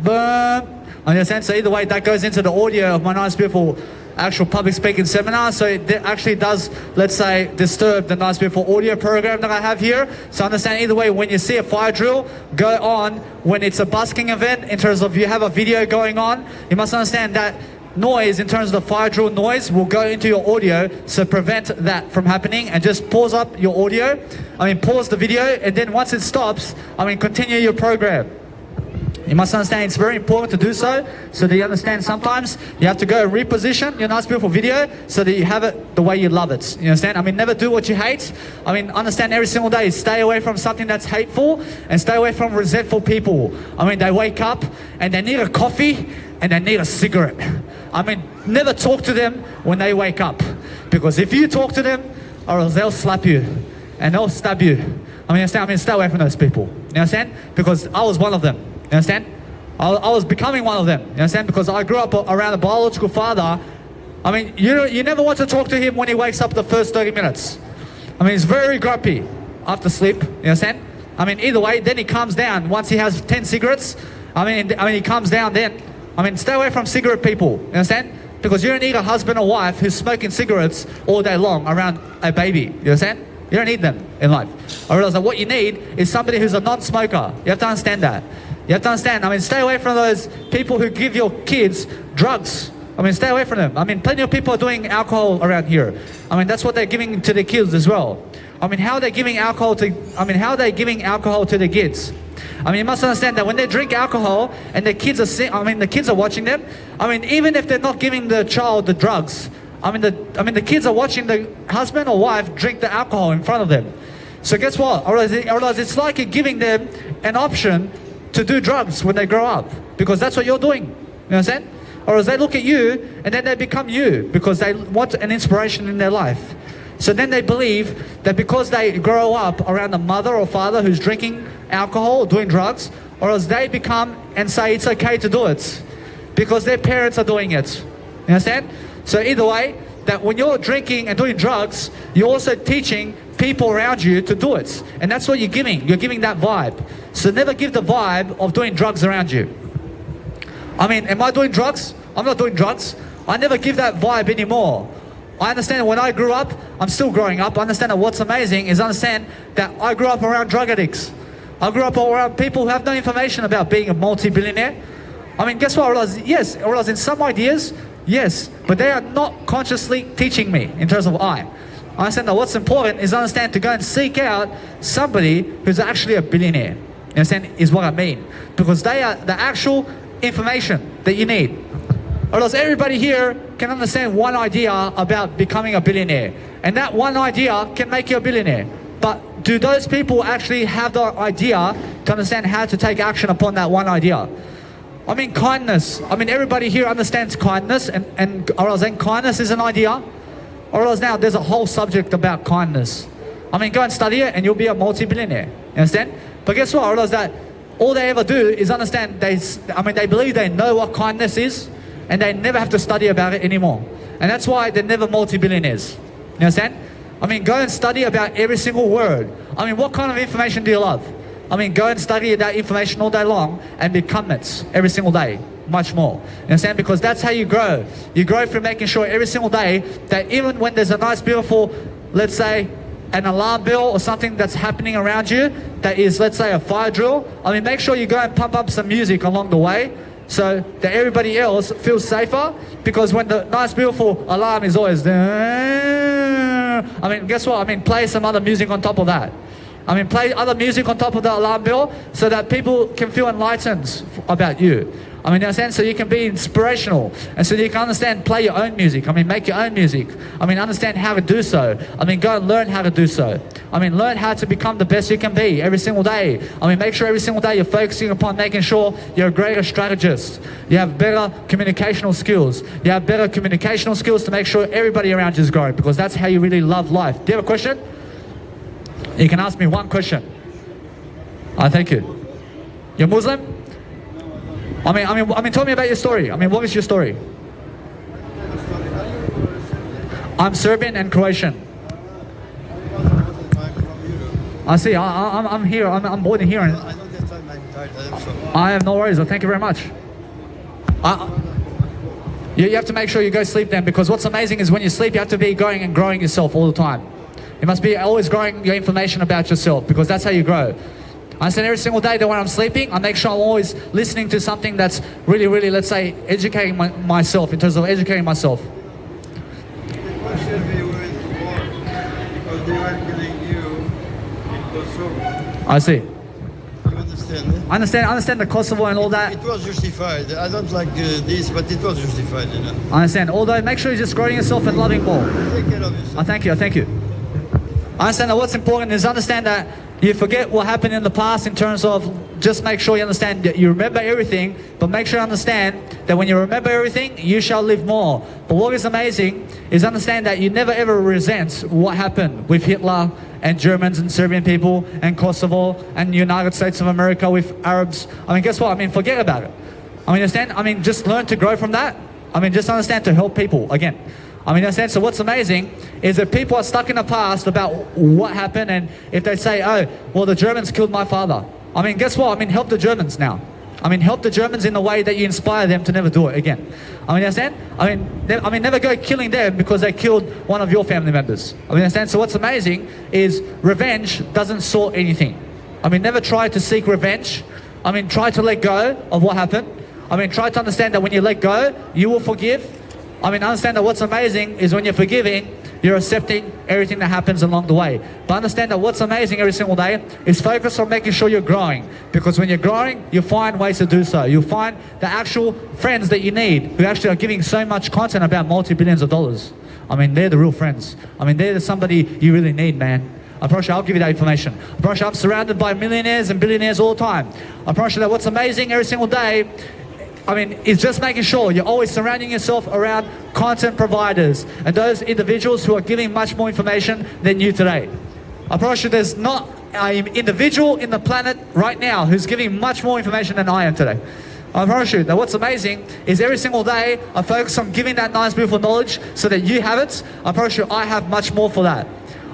I understand, so either way that goes into the audio of my nice beautiful actual public speaking seminar, so it actually does, let's say, disturb the nice beautiful audio program that I have here. So understand either way, when you see a fire drill go on, when it's a busking event, in terms of you have a video going on, you must understand that noise in terms of the fire drill noise will go into your audio, so prevent that from happening, and just pause up your audio. Pause the video, and then once it stops, continue your program. You must understand it's very important to do so that you understand sometimes you have to go and reposition your nice beautiful video so that you have it the way you love it. You understand? Never do what you hate. Understand every single day, stay away from something that's hateful and stay away from resentful people. They wake up and they need a coffee and they need a cigarette. Never talk to them when they wake up, because if you talk to them, or else they'll slap you and they'll stab you. Stay away from those people. You understand? Because I was one of them. You understand? I was becoming one of them. You understand? Because I grew up around a biological father. You never want to talk to him when he wakes up the first 30 minutes. He's very grumpy after sleep. You understand? Either way, then he calms down once he has 10 cigarettes. He calms down then. Stay away from cigarette people. You understand? Because you don't need a husband or wife who's smoking cigarettes all day long around a baby. You understand? You don't need them in life. I realize that what you need is somebody who's a non-smoker. You have to understand that. You have to understand, stay away from those people who give your kids drugs. Stay away from them. Plenty of people are doing alcohol around here. That's what they're giving to the kids as well. How are they giving alcohol to, how are they giving alcohol to the kids? You must understand that when they drink alcohol and the kids are, the kids are watching them. Even if they're not giving the child the drugs, the kids are watching the husband or wife drink the alcohol in front of them. So guess what? I realize it's like you're giving them an option to do drugs when they grow up, because that's what you're doing. You understand? Or as they look at you and then they become you because they want an inspiration in their life. So then they believe that because they grow up around a mother or father who's drinking alcohol or doing drugs, or as they become and say it's okay to do it because their parents are doing it. You understand? So either way, that when you're drinking and doing drugs, you're also teaching people around you to do it. And that's what you're giving. You're giving that vibe. So never give the vibe of doing drugs around you. Am I doing drugs? I'm not doing drugs. I never give that vibe anymore. I understand when I grew up, I'm still growing up. I understand that what's amazing is understand that I grew up around drug addicts. I grew up around people who have no information about being a multi-billionaire. Guess what? I realize in some ideas, yes, but they are not consciously teaching me in terms of I understand that what's important is understand to go and seek out somebody who's actually a billionaire. You understand, is what I mean. Because they are the actual information that you need. Or else everybody here can understand one idea about becoming a billionaire. And that one idea can make you a billionaire. But do those people actually have the idea to understand how to take action upon that one idea? Kindness. Everybody here understands kindness, and or else then kindness is an idea. Or else now there's a whole subject about kindness. Go and study it and you'll be a multi-billionaire. You understand? But guess what? I realize that all they ever do is understand, they believe they know what kindness is and they never have to study about it anymore. And that's why they're never multi-billionaires. You understand? Go and study about every single word. What kind of information do you love? Go and study that information all day long and become it every single day. Much more. You understand? Because that's how you grow. You grow from making sure every single day that even when there's a nice, beautiful, let's say, an alarm bell or something that's happening around you that is, let's say, a fire drill, make sure you go and pump up some music along the way so that everybody else feels safer, because when the nice, beautiful alarm is always there, guess what? Play some other music on top of that. Play other music on top of the alarm bell so that people can feel enlightened about you. You understand? So you can be inspirational. And so you can understand, play your own music. Make your own music. Understand how to do so. Go and learn how to do so. Learn how to become the best you can be every single day. Make sure every single day you're focusing upon making sure you're a greater strategist. You have better communicational skills. You have better communicational skills to make sure everybody around you is growing, because that's how you really love life. Do you have a question? You can ask me one question. Thank you. You're Muslim? Tell me about your story. What is your story? I'm Serbian and Croatian. I see. I'm here. I'm born here. I have no worries. Thank you very much. You have to make sure you go sleep then, because what's amazing is when you sleep, you have to be going and growing yourself all the time. You must be always growing your information about yourself, because that's how you grow. I understand every single day that when I'm sleeping, I make sure I'm always listening to something that's really, really, let's say, educating myself, in terms of educating myself. People should be with war because they were killing you in Kosovo. I see. You understand? Eh? I understand the Kosovo and all that. It was justified. I don't like this, but it was justified, you know. I understand. Although, make sure you're just growing yourself and loving more. Take care of yourself. I thank you. I understand that what's important is understand that you forget what happened in the past in terms of just make sure you understand that you remember everything, but make sure you understand that when you remember everything, you shall live more. But what is amazing is understand that you never ever resent what happened with Hitler and Germans and Serbian people and Kosovo and United States of America with Arabs. I mean, guess what? I mean, forget about it. I mean, understand? I mean, just learn to grow from that. I mean, just understand to help people again. I mean, understand? So what's amazing is that people are stuck in the past about what happened, and if they say, oh, well, the Germans killed my father. I mean, guess what? I mean, help the Germans now. I mean, help the Germans in the way that you inspire them to never do it again. I mean, understand? I mean, never go killing them because they killed one of your family members. I mean, understand? So what's amazing is revenge doesn't sort anything. I mean, never try to seek revenge. I mean, try to let go of what happened. I mean, try to understand that when you let go, you will forgive. I mean, understand that what's amazing is when you're forgiving, you're accepting everything that happens along the way. But understand that what's amazing every single day is focus on making sure you're growing. Because when you're growing, you find ways to do so. You'll find the actual friends that you need who actually are giving so much content about multi-billions of dollars. I mean, they're the real friends. I mean, they're somebody you really need, man. I promise you, I'll give you that information. I promise you, I'm surrounded by millionaires and billionaires all the time. I promise you that what's amazing every single day, I mean, is just making sure you're always surrounding yourself around content providers and those individuals who are giving much more information than you today. I promise you there's not an individual in the planet right now who's giving much more information than I am today. I promise you that what's amazing is every single day I focus on giving that nice, beautiful knowledge so that you have it. I promise you I have much more for that.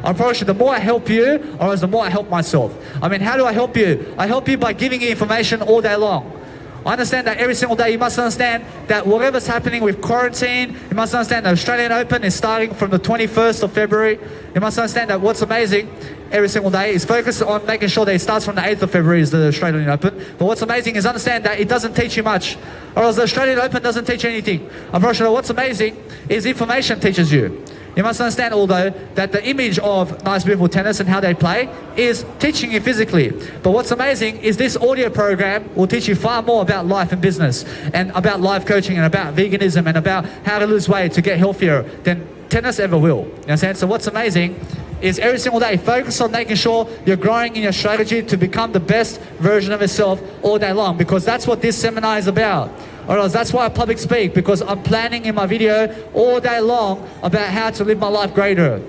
I promise you the more I help you, or the more I help myself. I mean, how do I help you? I help you by giving you information all day long. I understand that every single day you must understand that whatever's happening with quarantine, you must understand that Australian Open is starting from the 21st of February. You must understand that what's amazing every single day is focus on making sure that it starts from the 8th of February is the Australian Open. But what's amazing is understand that it doesn't teach you much, or else the Australian Open doesn't teach you anything. I'm not sure what's amazing is information teaches you. You must understand, although, that the image of nice, beautiful tennis and how they play is teaching you physically. But what's amazing is this audio program will teach you far more about life and business, and about life coaching, and about veganism, and about how to lose weight to get healthier than tennis ever will. You know what I'm saying? So what's amazing is every single day focus on making sure you're growing in your strategy to become the best version of yourself all day long, because that's what this seminar is about. Or else that's why I public speak, because I'm planning in my video all day long about how to live my life greater.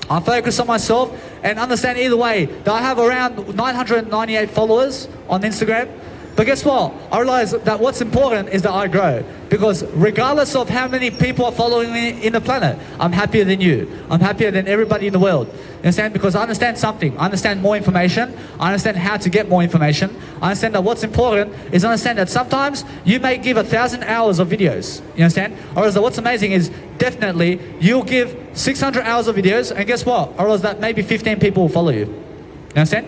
I focus on myself and understand either way that I have around 998 followers on Instagram. But guess what? I realize that what's important is that I grow. Because regardless of how many people are following me in the planet, I'm happier than you. I'm happier than everybody in the world. You understand? Because I understand something. I understand more information. I understand how to get more information. I understand that what's important is understand that sometimes you may give 1,000 hours of videos. You understand? Or else what's amazing is definitely you'll give 600 hours of videos, and guess what? Or else that maybe 15 people will follow you. You understand?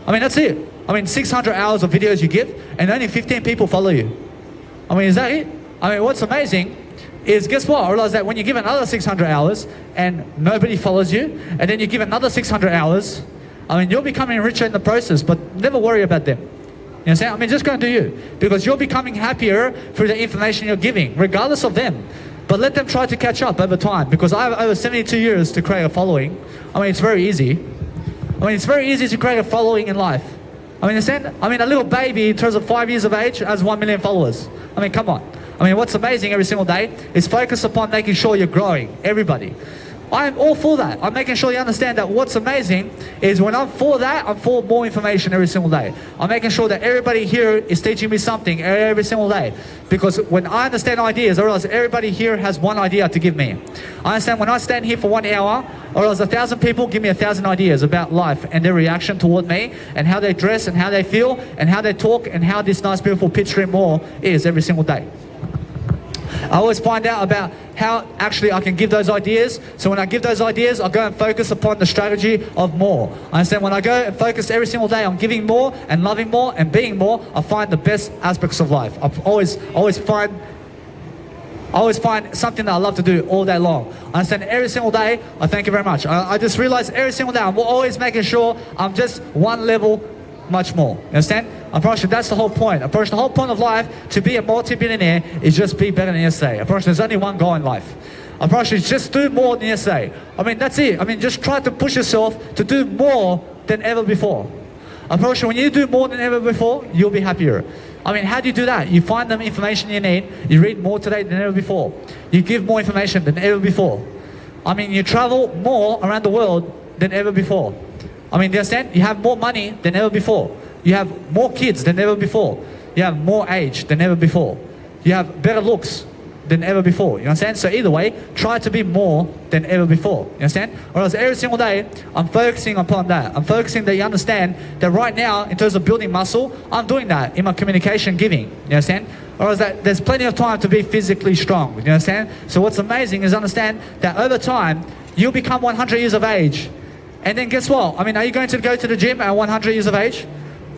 I mean, that's it. I mean, 600 hours of videos you give, and only 15 people follow you. I mean, is that it? I mean, what's amazing is, guess what? I realize that when you give another 600 hours and nobody follows you, and then you give another 600 hours, I mean, you're becoming richer in the process, but never worry about them. You understand? I mean, just go and do you. Because you're becoming happier through the information you're giving, regardless of them. But let them try to catch up over time, because I have over 72 years to create a following. I mean, it's very easy. I mean, it's very easy to create a following in life. I mean, understand? I mean, a little baby in terms of 5 years of age has 1 million followers. I mean, come on. I mean, what's amazing every single day is focus upon making sure you're growing, everybody. I'm all for that. I'm making sure you understand that what's amazing is when I'm for that, I'm for more information every single day. I'm making sure that everybody here is teaching me something every single day. Because when I understand ideas, I realize everybody here has one idea to give me. I understand when I stand here for 1 hour, or else 1,000 people give me 1,000 ideas about life and their reaction toward me, and how they dress, and how they feel, and how they talk, and how this nice, beautiful pitch stream more is every single day. I always find out about how actually I can give those ideas. So when I give those ideas, I go and focus upon the strategy of more. I understand when I go and focus every single day on giving more and loving more and being more, I find the best aspects of life. I always find something that I love to do all day long. I understand every single day. I thank you very much. I just realize every single day I'm always making sure I'm just one level much more. You understand? I promise you that's the whole point. I promise the whole point of life to be a multi-billionaire is just be better than yesterday. I promise there's only one goal in life. I promise you just do more than yesterday. I mean that's it. I mean just try to push yourself to do more than ever before. I promise you when you do more than ever before, you'll be happier. I mean, how do you do that? You find the information you need. You read more today than ever before. You give more information than ever before. I mean, you travel more around the world than ever before. I mean, do you understand? You have more money than ever before. You have more kids than ever before. You have more age than ever before. You have better looks than ever before. You understand? So either way, try to be more than ever before. You understand? Or else every single day, I'm focusing upon that. I'm focusing that you understand that right now, in terms of building muscle, I'm doing that in my communication giving. You understand? Or else that there's plenty of time to be physically strong. You understand? So what's amazing is understand that over time, you'll become 100 years of age. And then guess what? I mean, are you going to go to the gym at 100 years of age?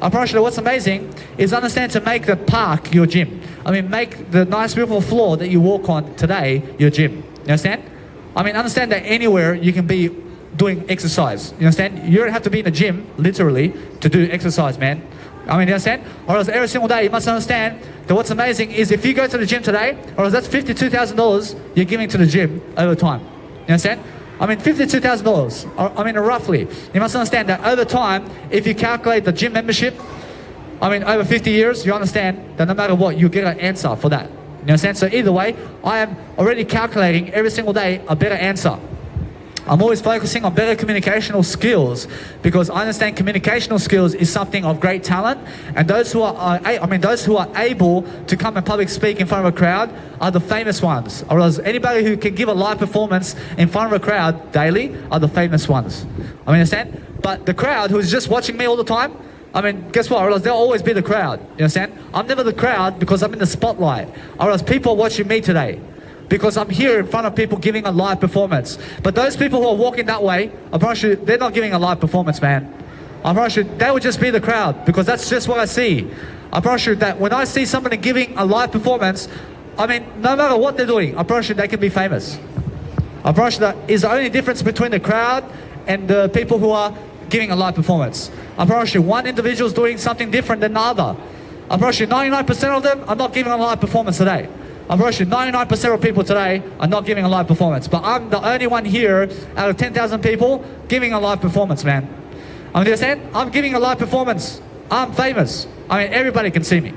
I promise you what's amazing is understand to make the park your gym. I mean, make the nice beautiful floor that you walk on today your gym. You understand? I mean, understand that anywhere you can be doing exercise. You understand? You don't have to be in the gym, literally, to do exercise, man. I mean, you understand? Or else every single day you must understand that what's amazing is if you go to the gym today, or else that's $52,000 you're giving to the gym over time. You understand? I mean, $52,000. I mean, roughly. You must understand that over time, if you calculate the gym membership, I mean, over 50 years, you understand that no matter what, you get an answer for that. You understand? So either way, I am already calculating every single day a better answer. I'm always focusing on better communicational skills because I understand communicational skills is something of great talent, and those who are able to come and public speak in front of a crowd are the famous ones. Or else anybody who can give a live performance in front of a crowd daily are the famous ones. I mean, understand? But the crowd who's just watching me all the time, I mean, guess what? Or else they'll always be the crowd. You understand? I'm never the crowd because I'm in the spotlight. Or else people are watching me today, because I'm here in front of people giving a live performance. But those people who are walking that way, I promise you, they're not giving a live performance, man. I promise you, they would just be the crowd because that's just what I see. I promise you that when I see somebody giving a live performance, I mean, no matter what they're doing, I promise you they can be famous. I promise you that is the only difference between the crowd and the people who are giving a live performance. I promise you, one individual is doing something different than the other. I promise you, 99% of them are not giving a live performance today. I promise you, 99% of people today are not giving a live performance. But I'm the only one here out of 10,000 people giving a live performance, man. I understand? I'm giving a live performance. I'm famous. I mean, everybody can see me.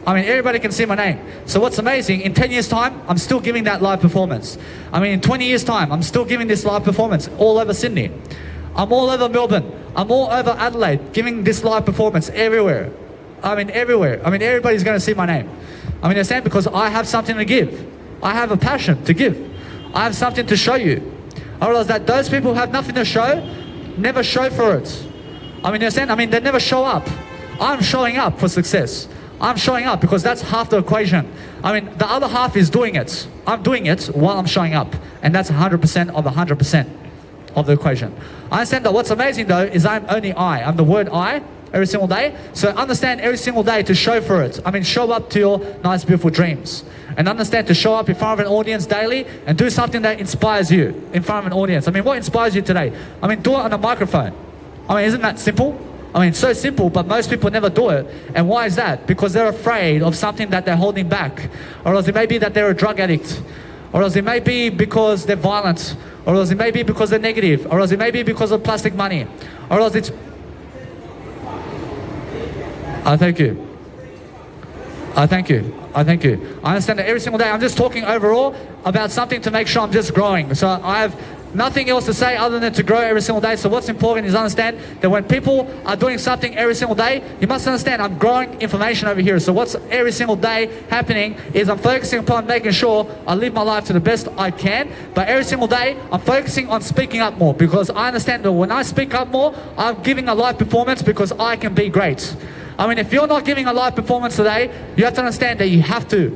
I mean, everybody can see my name. So what's amazing, in 10 years' time, I'm still giving that live performance. I mean, in 20 years' time, I'm still giving this live performance all over Sydney. I'm all over Melbourne. I'm all over Adelaide, giving this live performance everywhere. I mean, everywhere. I mean, everybody's going to see my name. I mean, understand? Because I have something to give. I have a passion to give. I have something to show you. I realize that those people who have nothing to show never show for it. I mean, understand? I mean, they never show up. I'm showing up for success. I'm showing up because that's half the equation. I mean, the other half is doing it. I'm doing it while I'm showing up. And that's 100% of 100% of the equation. I understand that what's amazing though is I'm only I. I'm the word I. Every single day. So understand every single day to show for it. I mean, show up to your nice, beautiful dreams. And understand to show up in front of an audience daily and do something that inspires you in front of an audience. I mean, what inspires you today? I mean, do it on a microphone. I mean, isn't that simple? I mean, it's so simple, but most people never do it. And why is that? Because they're afraid of something that they're holding back. Or else it may be that they're a drug addict. Or else it may be because they're violent. Or else it may be because they're negative. Or else it may be because of plastic money. Or else it's I thank you. I thank you. I thank you. I understand that every single day I'm just talking overall about something to make sure I'm just growing. So I have nothing else to say other than to grow every single day. So what's important is understand that when people are doing something every single day, you must understand I'm growing information over here. So what's every single day happening is I'm focusing upon making sure I live my life to the best I can. But every single day I'm focusing on speaking up more because I understand that when I speak up more, I'm giving a live performance because I can be great. I mean, if you're not giving a live performance today, you have to understand that you have to.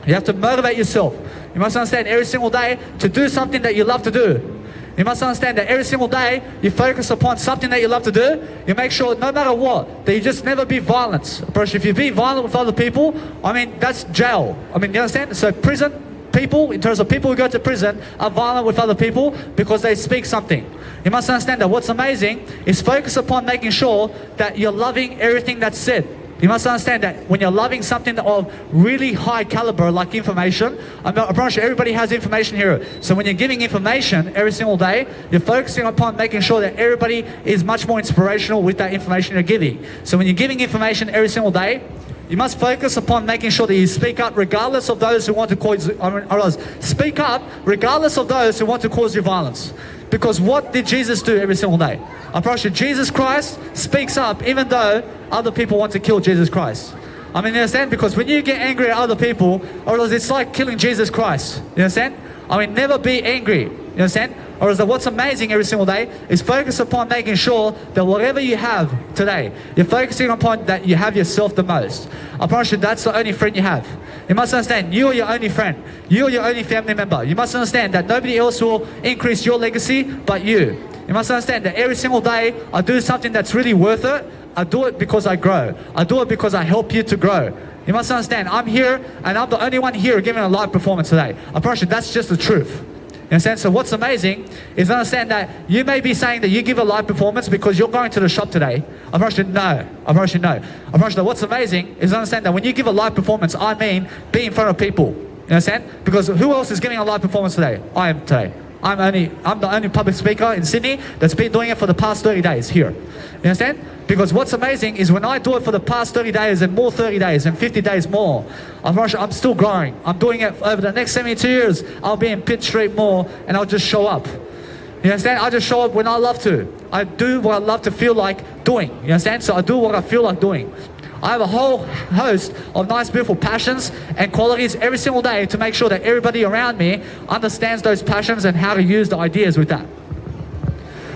You have to motivate yourself. You must understand every single day to do something that you love to do. You must understand that every single day you focus upon something that you love to do. You make sure no matter what, that you just never be violent. But if you be violent with other people, I mean, that's jail. I mean, you understand? So prison people, in terms of people who go to prison, are violent with other people because they speak something. You must understand that what's amazing is focus upon making sure that you're loving everything that's said. You must understand that when you're loving something of really high caliber like information, I promise you everybody has information here. So when you're giving information every single day, you're focusing upon making sure that everybody is much more inspirational with that information you're giving. So when you're giving information every single day, you must focus upon making sure that you speak up regardless of those who want to cause, speak up regardless of those who want to cause you violence. Because what did Jesus do every single day? I promise you, Jesus Christ speaks up even though other people want to kill Jesus Christ. I mean, you understand? Because when you get angry at other people, or else it's like killing Jesus Christ. You understand? I mean, never be angry. You understand? Or is that what's amazing every single day is focus upon making sure that whatever you have today, you're focusing upon that you have yourself the most. I promise you that's the only friend you have. You must understand you are your only friend. You are your only family member. You must understand that nobody else will increase your legacy but you. You must understand that every single day I do something that's really worth it. I do it because I grow. I do it because I help you to grow. You must understand I'm here and I'm the only one here giving a live performance today. I promise you that's just the truth. You understand? So what's amazing is understand that you may be saying that you give a live performance because you're going to the shop today. I promise you no. I promise you no. I promise you that what's amazing is understand that when you give a live performance, I mean be in front of people. You understand? Because who else is giving a live performance today? I am today. I'm the only public speaker in Sydney that's been doing it for the past 30 days here. You understand? Because what's amazing is when I do it for the past 30 days and more 30 days and 50 days more, I'm still growing. I'm doing it over the next 72 years. I'll be in Pitt Street more and I'll just show up. You understand? I just show up when I love to. I do what I love to feel like doing. You understand? So I do what I feel like doing. I have a whole host of nice, beautiful passions and qualities every single day to make sure that everybody around me understands those passions and how to use the ideas with that.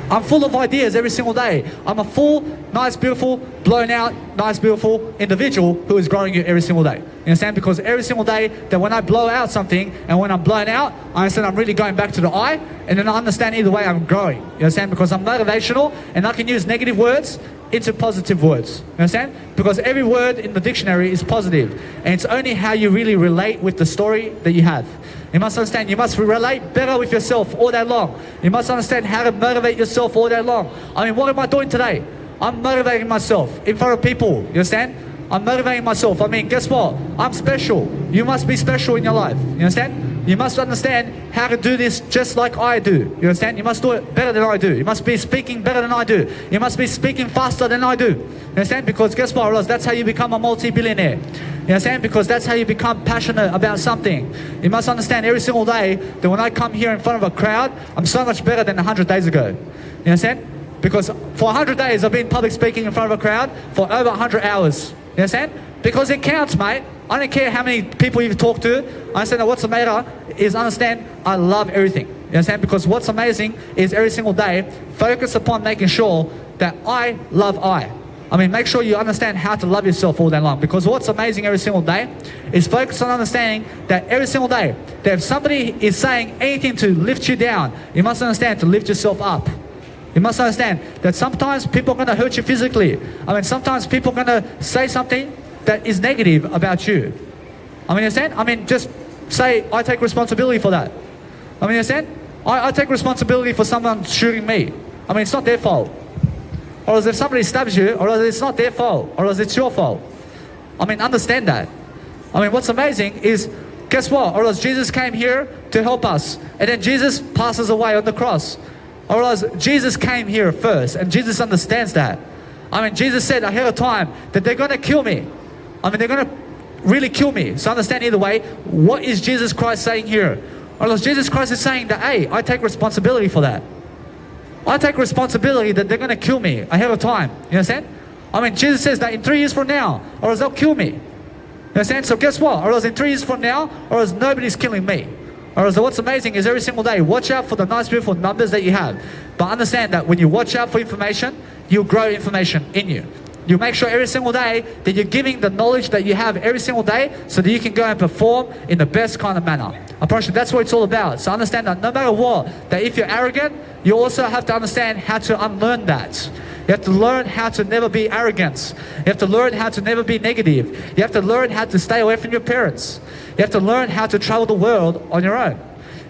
I'm full of ideas every single day. I'm a full, nice, beautiful, blown out, nice, beautiful individual who is growing you every single day. You understand? Because every single day that when I blow out something and when I'm blown out, I understand I'm really going back to the I, and then I understand either way I'm growing. You understand? Because I'm motivational and I can use negative words into positive words. You understand? Because every word in the dictionary is positive, and it's only how you really relate with the story that you have. You must understand, you must relate better with yourself all day long. You must understand how to motivate yourself all day long. I mean, what am I doing today? I'm motivating myself in front of people. You understand? I'm motivating myself. I mean, guess what? I'm special. You must be special in your life. You understand? You must understand how to do this just like I do. You understand? You must do it better than I do. You must be speaking better than I do. You must be speaking faster than I do. You understand? Because guess what? Ross? That's how you become a multi-billionaire. You understand? Because that's how you become passionate about something. You must understand every single day that when I come here in front of a crowd, I'm so much better than 100 days ago. You understand? Because for 100 days I've been public speaking in front of a crowd for over 100 hours. You understand? Because it counts, mate. I don't care how many people you've talked to. I understand that what's the matter is understand I love everything. You understand? Because what's amazing is every single day, focus upon making sure that I love I. I mean, make sure you understand how to love yourself all day long. Because what's amazing every single day is focus on understanding that every single day, that if somebody is saying anything to lift you down, you must understand to lift yourself up. You must understand that sometimes people are going to hurt you physically. I mean, sometimes people are going to say something that is negative about you. I mean, understand? I mean, just say, I take responsibility for that. I mean, understand? I take responsibility for someone shooting me. I mean, it's not their fault. Or if somebody stabs you, or it's not their fault, or it's your fault. I mean, understand that. I mean, what's amazing is, guess what? Or else Jesus came here to help us, and then Jesus passes away on the cross. Or else Jesus came here first, and Jesus understands that. I mean, Jesus said ahead of time that they're going to kill me. I mean, they're going to really kill me. So understand either way, what is Jesus Christ saying here? Or else Jesus Christ is saying that, hey, I take responsibility for that. I take responsibility that they're going to kill me ahead of time. You understand? I mean, Jesus says that in 3 years from now, or else they'll kill me. You understand? So guess what? Or else in 3 years from now, or else nobody's killing me. Or else what's amazing is every single day, watch out for the nice, beautiful numbers that you have. But understand that when you watch out for information, you'll grow information in you. You make sure every single day that you're giving the knowledge that you have every single day so that you can go and perform in the best kind of manner. I promise you, that's what it's all about. So understand that no matter what, that if you're arrogant, you also have to understand how to unlearn that. You have to learn how to never be arrogant. You have to learn how to never be negative. You have to learn how to stay away from your parents. You have to learn how to travel the world on your own.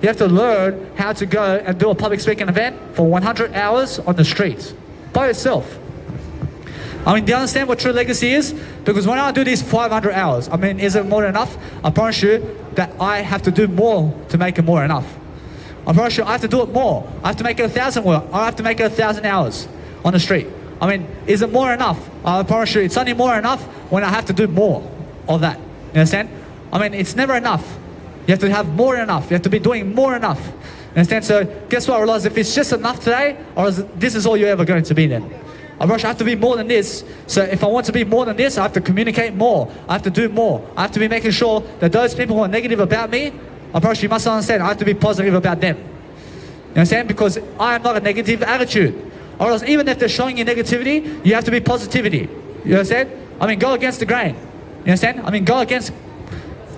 You have to learn how to go and do a public speaking event for 100 hours on the street by yourself. I mean, do you understand what true legacy is? Because when I do these 500 hours, I mean, is it more than enough? I promise you that I have to do more to make it more than enough. I promise you I have to do it more. I have to make it 1,000 work. I have to make it 1,000 hours on the street. I mean, is it more enough? I promise you it's only more enough when I have to do more of that. You understand? I mean, it's never enough. You have to have more than enough. You have to be doing more than enough. You understand? So guess what? I realize if it's just enough today, or is this is all you're ever going to be then. I have to be more than this. So if I want to be more than this, I have to communicate more. I have to do more. I have to be making sure that those people who are negative about me, I promise you must understand, I have to be positive about them. You understand? Because I am not a negative attitude. Or else even if they're showing you negativity, you have to be positivity. You understand? I mean, go against the grain. You understand? I mean, go against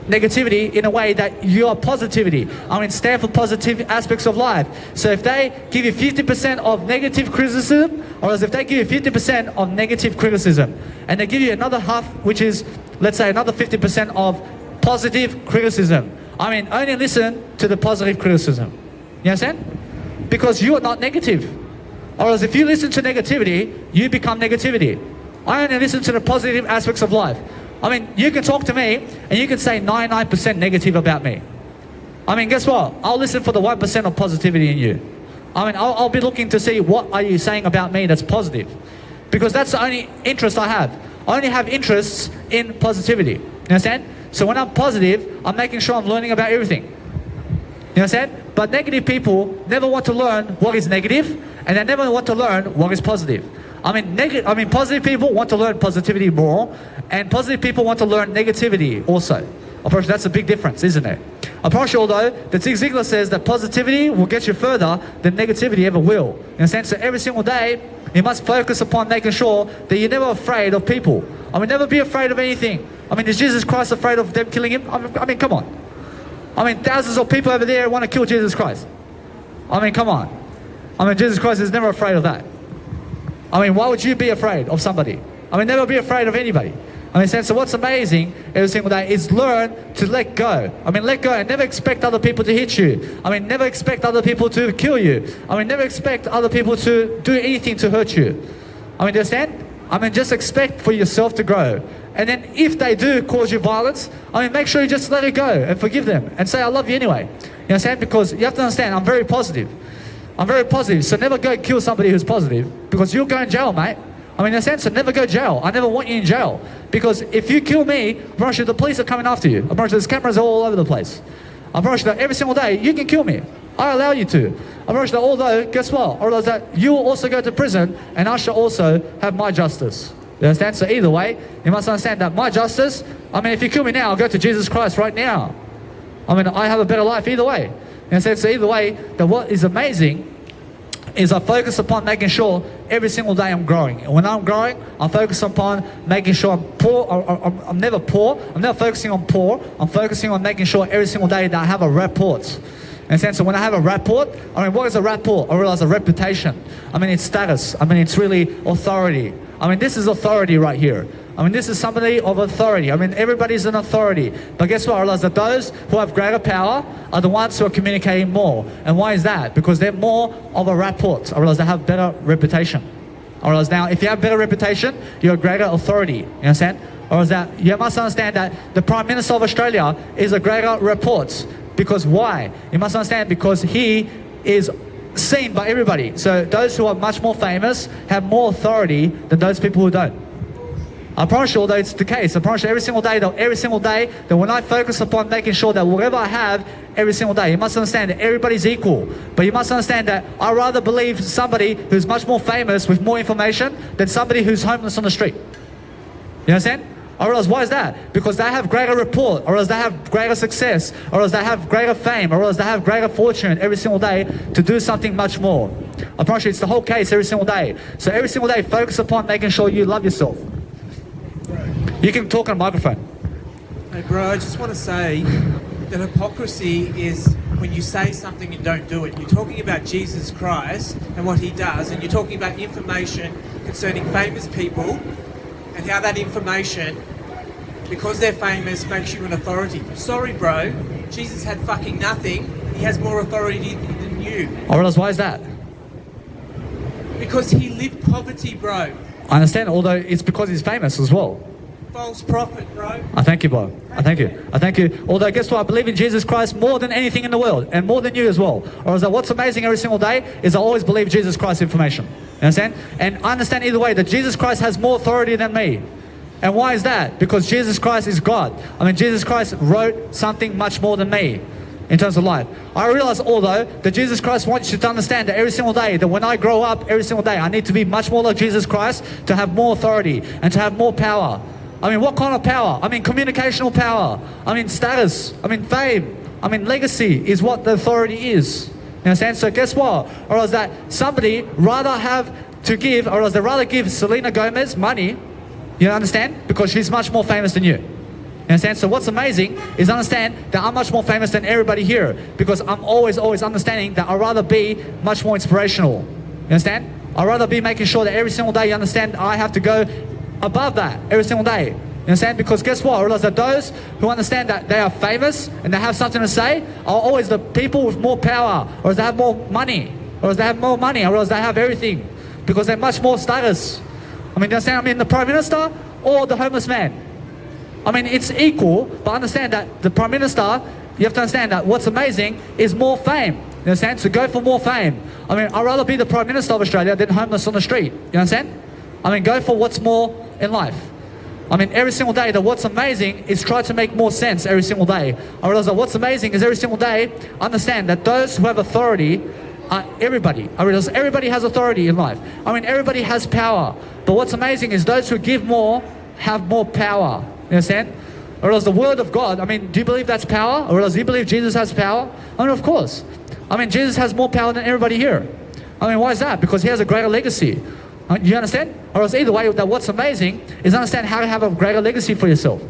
negativity in a way that you are positivity. I mean, stand for positive aspects of life. So if they give you 50% of negative criticism, or as if they give you 50% of negative criticism, and they give you another half, which is, let's say, another 50% of positive criticism. I mean, only listen to the positive criticism. You understand? Because you are not negative. Or as if you listen to negativity, you become negativity. I only listen to the positive aspects of life. I mean, you can talk to me and you can say 99% negative about me. I mean, guess what? I'll listen for the 1% of positivity in you. I mean, I'll be looking to see what are you saying about me that's positive. Because that's the only interest I have. I only have interests in positivity. You understand? So when I'm positive, I'm making sure I'm learning about everything. You understand? But negative people never want to learn what is negative, and they never want to learn what is positive. I mean, positive people want to learn positivity more, and positive people want to learn negativity also. I promise you that's a big difference, isn't it? I promise you, although, that Zig Ziglar says that positivity will get you further than negativity ever will. In a sense that every single day, you must focus upon making sure that you're never afraid of people. I mean, never be afraid of anything. I mean, is Jesus Christ afraid of them killing him? I mean, come on. I mean, thousands of people over there want to kill Jesus Christ. I mean, come on. I mean, Jesus Christ is never afraid of that. I mean, why would you be afraid of somebody? I mean, never be afraid of anybody. I mean, so what's amazing every single day is learn to let go. I mean, let go and never expect other people to hit you. I mean, never expect other people to kill you. I mean, never expect other people to do anything to hurt you. I mean, do you understand? I mean, just expect for yourself to grow. And then if they do cause you violence, I mean, make sure you just let it go and forgive them and say, I love you anyway. You understand? Because you have to understand, I'm very positive. I'm very positive, so never go kill somebody who's positive because you'll go in jail, mate. I mean, in a sense, so never go jail. I never want you in jail. Because if you kill me, I promise you the police are coming after you. I promise you there's cameras all over the place. I promise you that every single day, you can kill me. I allow you to. I promise you that although, guess what? I realize that you will also go to prison and I shall also have my justice. You understand? So either way, you must understand that my justice, I mean, if you kill me now, I'll go to Jesus Christ right now. I mean, I have a better life either way. And so either way, that what is amazing is I focus upon making sure every single day I'm growing. And when I'm growing, I focus upon making sure I'm poor. I'm never poor. I'm never focusing on poor. I'm focusing on making sure every single day that I have a rapport. And so when I have a rapport, I mean, what is a rapport? I realize a reputation. I mean, it's status. I mean, it's really authority. I mean, this is authority right here. I mean, this is somebody of authority. I mean, everybody's an authority. But guess what? I realize that those who have greater power are the ones who are communicating more. And why is that? Because they're more of a rapport. I realize they have better reputation. I realize now, if you have better reputation, you're a greater authority. You understand? I realize that you must understand that the Prime Minister of Australia is a greater rapport. Because why? You must understand because he is seen by everybody. So those who are much more famous have more authority than those people who don't. I promise you, although it's the case, I promise you every single day that when I focus upon making sure that whatever I have every single day, you must understand that everybody's equal. But you must understand that I rather believe somebody who's much more famous with more information than somebody who's homeless on the street. You understand? I realize, why is that? Because they have greater report, or else they have greater success, or else they have greater fame, or else they have greater fortune every single day to do something much more. I promise you, it's the whole case every single day. So every single day, focus upon making sure you love yourself. You can talk on a microphone. Hey bro, I just want to say that hypocrisy is when you say something and don't do it. You're talking about Jesus Christ and what he does, and you're talking about information concerning famous people and how that information, because they're famous, makes you an authority. Sorry bro, Jesus had fucking nothing. He has more authority than you. I realize, why is that? Because he lived poverty, bro. I understand, although it's because he's famous as well. False prophet, bro. I thank you, bro. I thank you. I thank you. Although, guess what? I believe in Jesus Christ more than anything in the world, and more than you as well. Or is that what's amazing every single day is I always believe Jesus Christ information. You understand? And I understand either way that Jesus Christ has more authority than me. And why is that? Because Jesus Christ is God. I mean, Jesus Christ wrote something much more than me in terms of life. I realize, although, that Jesus Christ wants you to understand that every single day, that when I grow up, every single day, I need to be much more like Jesus Christ to have more authority and to have more power. I mean, what kind of power? I mean, communicational power. I mean, status. I mean, fame. I mean, legacy is what the authority is. You understand? So guess what? Or else that somebody rather have to give, or else they rather give Selena Gomez money, you understand? Because she's much more famous than you. You understand? So what's amazing is understand that I'm much more famous than everybody here, because I'm always understanding that I'd rather be much more inspirational. You understand? I'd rather be making sure that every single day you understand I have to go above that every single day. You understand? Because guess what? I realize that those who understand that they are famous and they have something to say are always the people with more power, or they have more money, or they have more money, or they have everything, because they're much more status. I mean, you understand? I mean, the Prime Minister or the homeless man. I mean, it's equal, but understand that the Prime Minister, you have to understand that what's amazing is more fame. You understand? So go for more fame. I mean, I'd rather be the Prime Minister of Australia than homeless on the street. You understand? I mean, go for what's more in life. I mean, every single day, that what's amazing is try to make more sense every single day. I realize that what's amazing is every single day, understand that those who have authority are everybody. I realize everybody has authority in life. I mean, everybody has power. But what's amazing is those who give more have more power. You understand? Or else the word of God, I mean, do you believe that's power? Or else do you believe Jesus has power? I mean, of course. I mean, Jesus has more power than everybody here. I mean, why is that? Because he has a greater legacy. You understand? Or else either way, that what's amazing is understand how to have a greater legacy for yourself.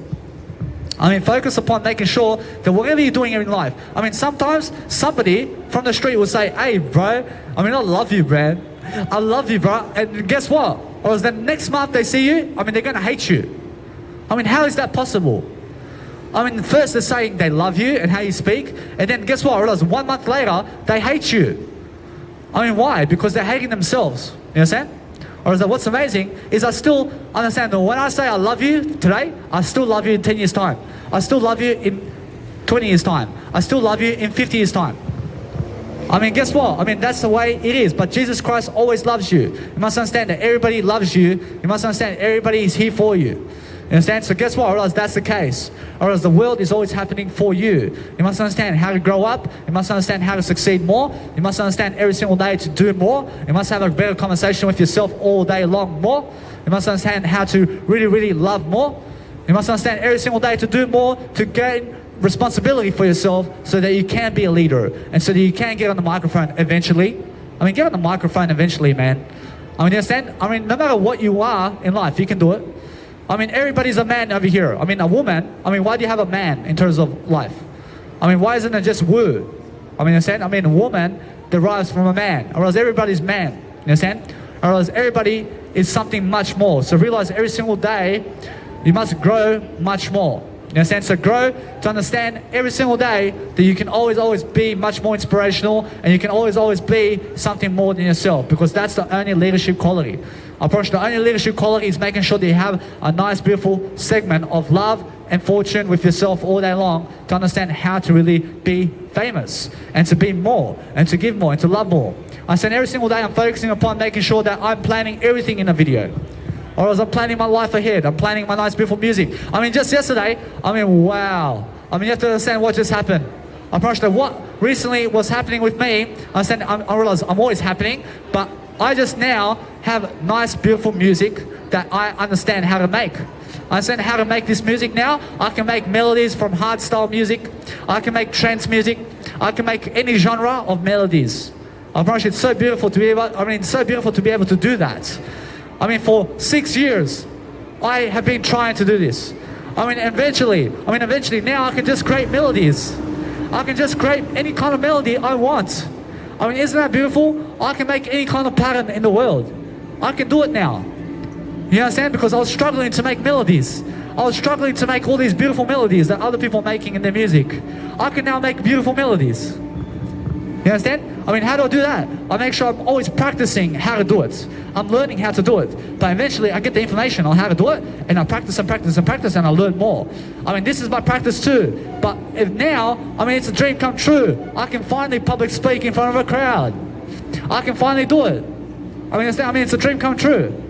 I mean, focus upon making sure that whatever you're doing in life, I mean, sometimes somebody from the street will say, hey, bro, I mean, I love you, man. I love you, bro. And guess what? Or else the next month they see you, I mean, they're going to hate you. I mean, how is that possible? I mean, first they're saying they love you and how you speak, and then guess what? I realize 1 month later, they hate you. I mean, why? Because they're hating themselves. You understand? Or is that what's amazing is I still understand that when I say I love you today, I still love you in 10 years' time. I still love you in 20 years' time. I still love you in 50 years' time. I mean, guess what? I mean, that's the way it is. But Jesus Christ always loves you. You must understand that everybody loves you. You must understand everybody is here for you. You understand? So guess what? Or else that's the case. Or else the world is always happening for you. You must understand how to grow up. You must understand how to succeed more. You must understand every single day to do more. You must have a better conversation with yourself all day long more. You must understand how to really love more. You must understand every single day to do more, to gain responsibility for yourself so that you can be a leader and so that you can get on the microphone eventually. I mean, get on the microphone eventually, man. I mean, you understand? I mean, no matter what you are in life, you can do it. I mean, everybody's a man over here. I mean, a woman, I mean, why do you have a man in terms of life? I mean, why isn't it just woo? I mean, you understand? I mean, a woman derives from a man, or else everybody's man. You understand? Or else everybody is something much more. So realize every single day, you must grow much more. You understand? So grow to understand every single day that you can always be much more inspirational, and you can always be something more than yourself, because that's the only leadership quality. I promise you, the only leadership quality is making sure that you have a nice, beautiful segment of love and fortune with yourself all day long to understand how to really be famous and to be more and to give more and to love more. I said every single day I'm focusing upon making sure that I'm planning everything in a video. Or else I'm planning my life ahead. I'm planning my nice, beautiful music. I mean, just yesterday, I mean, wow. I mean, you have to understand what just happened. I promise you that what recently was happening with me, I realize I'm always happening, but I just now have nice, beautiful music that I understand how to make. I understand how to make this music now. I can make melodies from hardstyle music. I can make trance music. I can make any genre of melodies. I promise you, it's so beautiful to be able. It's so beautiful to be able to do that. For 6 years, I have been trying to do this. Eventually now I can just create melodies. I can just create any kind of melody I want. Isn't that beautiful? I can make any kind of pattern in the world. I can do it now. You understand? Because I was struggling to make melodies. I was struggling to make all these beautiful melodies that other people are making in their music. I can now make beautiful melodies. You understand? How do I do that? I make sure I'm always practicing how to do it. I'm learning how to do it. But eventually I get the information on how to do it, and I practice and practice and practice, and I learn more. This is my practice too. But if now, it's a dream come true. I can finally public speak in front of a crowd. I can finally do it. It's a dream come true.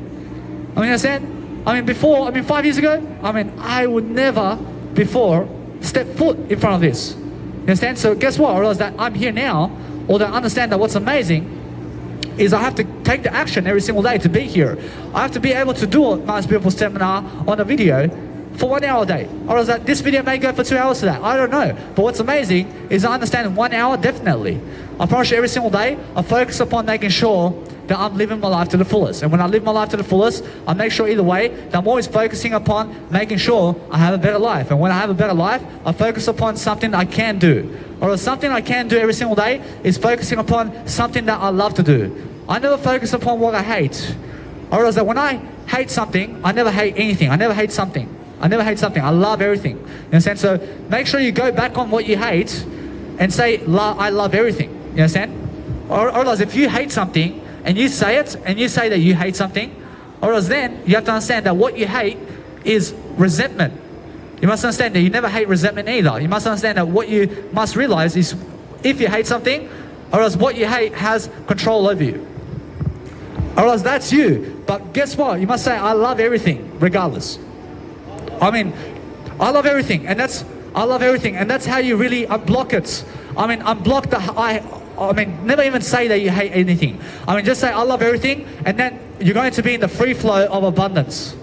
Before, 5 years ago, I would never before step foot in front of this. You understand? So guess what? I realize that I'm here now, or that I understand that what's amazing is I have to take the action every single day to be here. I have to be able to do a nice, beautiful seminar on a video for 1 hour a day. I realize that this video may go for 2 hours today. I don't know. But what's amazing is I understand 1 hour definitely. I promise you every single day, I focus upon making sure that I'm living my life to the fullest. And when I live my life to the fullest, I make sure either way that I'm always focusing upon making sure I have a better life. And when I have a better life, I focus upon something I can do. Or something I can do every single day is focusing upon something that I love to do. I never focus upon what I hate. I realize that when I hate something, I never hate anything. I never hate something. I never hate something. I love everything. You understand? So make sure you go back on what you hate and say, I love everything. You understand? I realize if you hate something, and you say it, and you say that you hate something, or else then you have to understand that what you hate is resentment. You must understand that you never hate resentment either. You must understand that what you must realize is if you hate something, or else what you hate has control over you. Or else that's you. But guess what? You must say, I love everything, regardless. I love everything, and I love everything, and that's how you really unblock it. Unblock the never even say that you hate anything. Just say, I love everything, and then you're going to be in the free flow of abundance.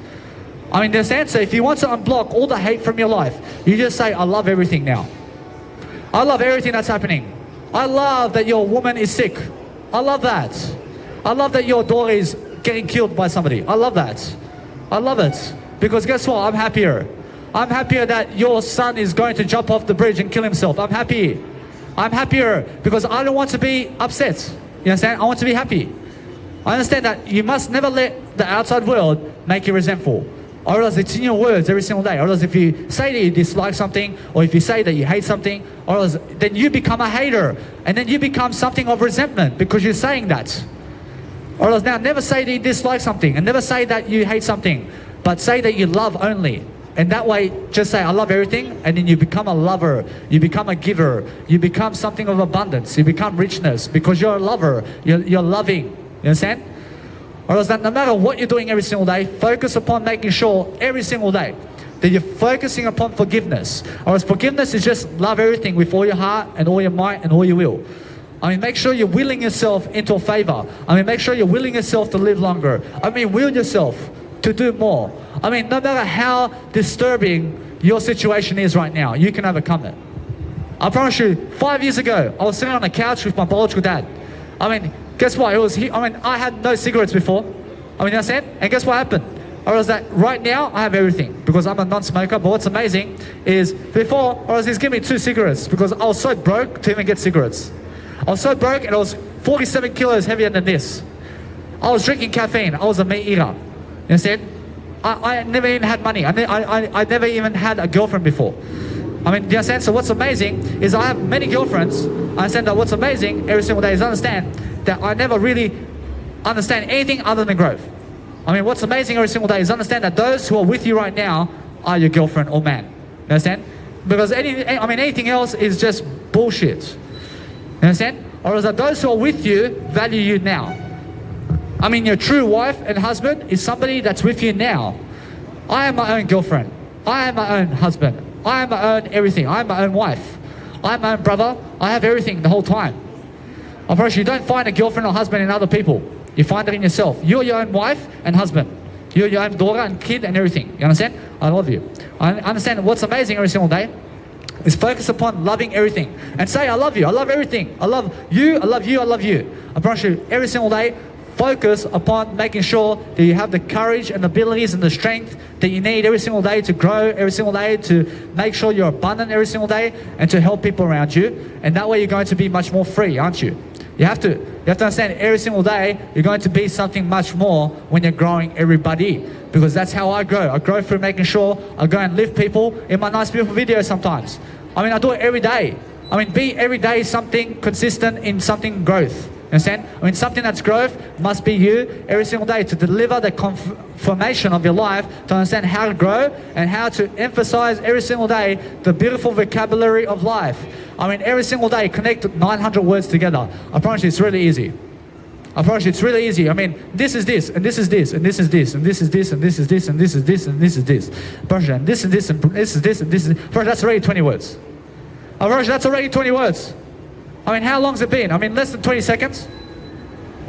Understand? So if you want to unblock all the hate from your life, you just say, I love everything now. I love everything that's happening. I love that your woman is sick. I love that. I love that your daughter is getting killed by somebody. I love that. I love it. Because guess what? I'm happier. I'm happier that your son is going to jump off the bridge and kill himself. I'm happy. I'm happier because I don't want to be upset. You understand? I want to be happy. I understand that you must never let the outside world make you resentful. Or else it's in your words every single day. Or else if you say that you dislike something, or if you say that you hate something, or else then you become a hater. And then you become something of resentment because you're saying that. Or else now never say that you dislike something, and never say that you hate something, but say that you love only. And that way, just say, I love everything, and then you become a lover, you become a giver, you become something of abundance, you become richness, because you're a lover, you're loving. You understand? Or else that no matter what you're doing every single day, focus upon making sure every single day that you're focusing upon forgiveness. Or else forgiveness is just love everything with all your heart and all your might and all your will. Make sure you're willing yourself into a favor. Make sure you're willing yourself to live longer. Will yourself to do more. No matter how disturbing your situation is right now, you can overcome it. I promise you, 5 years ago, I was sitting on a couch with my biological dad. Guess what? I had no cigarettes before. You understand? And guess what happened? I was that right now I have everything because I'm a non-smoker. But what's amazing is before he's giving me 2 cigarettes because I was so broke to even get cigarettes. I was so broke and I was 47 kilos heavier than this. I was drinking caffeine. I was a meat eater. You understand? I never even had money. I never even had a girlfriend before. Do you understand? So what's amazing is I have many girlfriends. I understand that what's amazing every single day is I understand that I never really understand anything other than growth. What's amazing every single day is understand that those who are with you right now are your girlfriend or man. You understand? Because anything else is just bullshit. You understand? Or is that those who are with you value you now. Your true wife and husband is somebody that's with you now. I am my own girlfriend. I am my own husband. I am my own everything. I am my own wife. I am my own brother. I have everything the whole time. I promise you, don't find a girlfriend or husband in other people. You find it in yourself. You're your own wife and husband. You're your own daughter and kid and everything. You understand? I love you. I understand what's amazing every single day is focus upon loving everything. And say, I love you. I love everything. I love you. I love you. I love you. I promise you, every single day, focus upon making sure that you have the courage and abilities and the strength that you need every single day to grow every single day, to make sure you're abundant every single day, and to help people around you. And that way you're going to be much more free, aren't you? You have to understand every single day you're going to be something much more when you're growing everybody. Because that's how I grow. I grow through making sure I go and lift people in my nice beautiful videos sometimes. I mean, I do it every day. I mean, be every day something consistent in something growth. Understand? I mean, something that's growth must be you every single day to deliver the confirmation of your life, to understand how to grow and how to emphasize every single day the beautiful vocabulary of life. I mean, every single day connect 900 words together. I promise you, it's really easy. I promise you, it's really easy. I mean, this is this, and this is this, and this is this, and this is this, and this is this, and this is this, and this is this. I promise you, and this is this, and this is this, and this is. I promise you, that's already 20 words. I promise you, that's already 20 words. I mean, how long's it been? I mean, less than 20 seconds.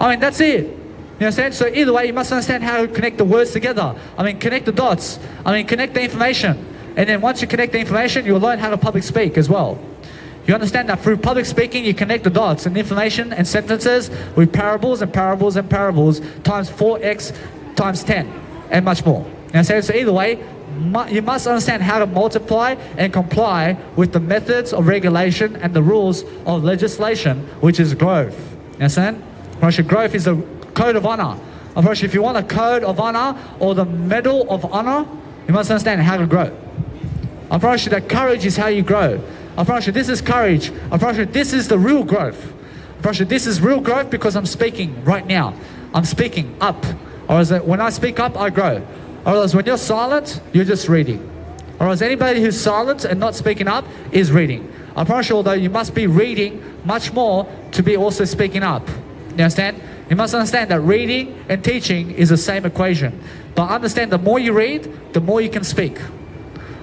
I mean, that's it. You understand? So either way, you must understand how to connect the words together. I mean, connect the dots. I mean, connect the information. And then once you connect the information, you'll learn how to public speak as well. You understand that through public speaking, you connect the dots and information and sentences with parables and parables and parables times 4x times 10 and much more. You understand? So either way, you must understand how to multiply and comply with the methods of regulation and the rules of legislation, which is growth. You understand? Growth is a code of honor. If you want a code of honor or the medal of honor, you must understand how to grow. I promise you that courage is how you grow. I promise you this is courage. I promise you this is the real growth. I promise you this is real growth because I'm speaking right now. I'm speaking up. Or is it when I speak up, I grow. Or else when you're silent, you're just reading. Or else anybody who's silent and not speaking up is reading. I promise you, although you must be reading much more to be also speaking up. You understand? You must understand that reading and teaching is the same equation. But understand the more you read, the more you can speak.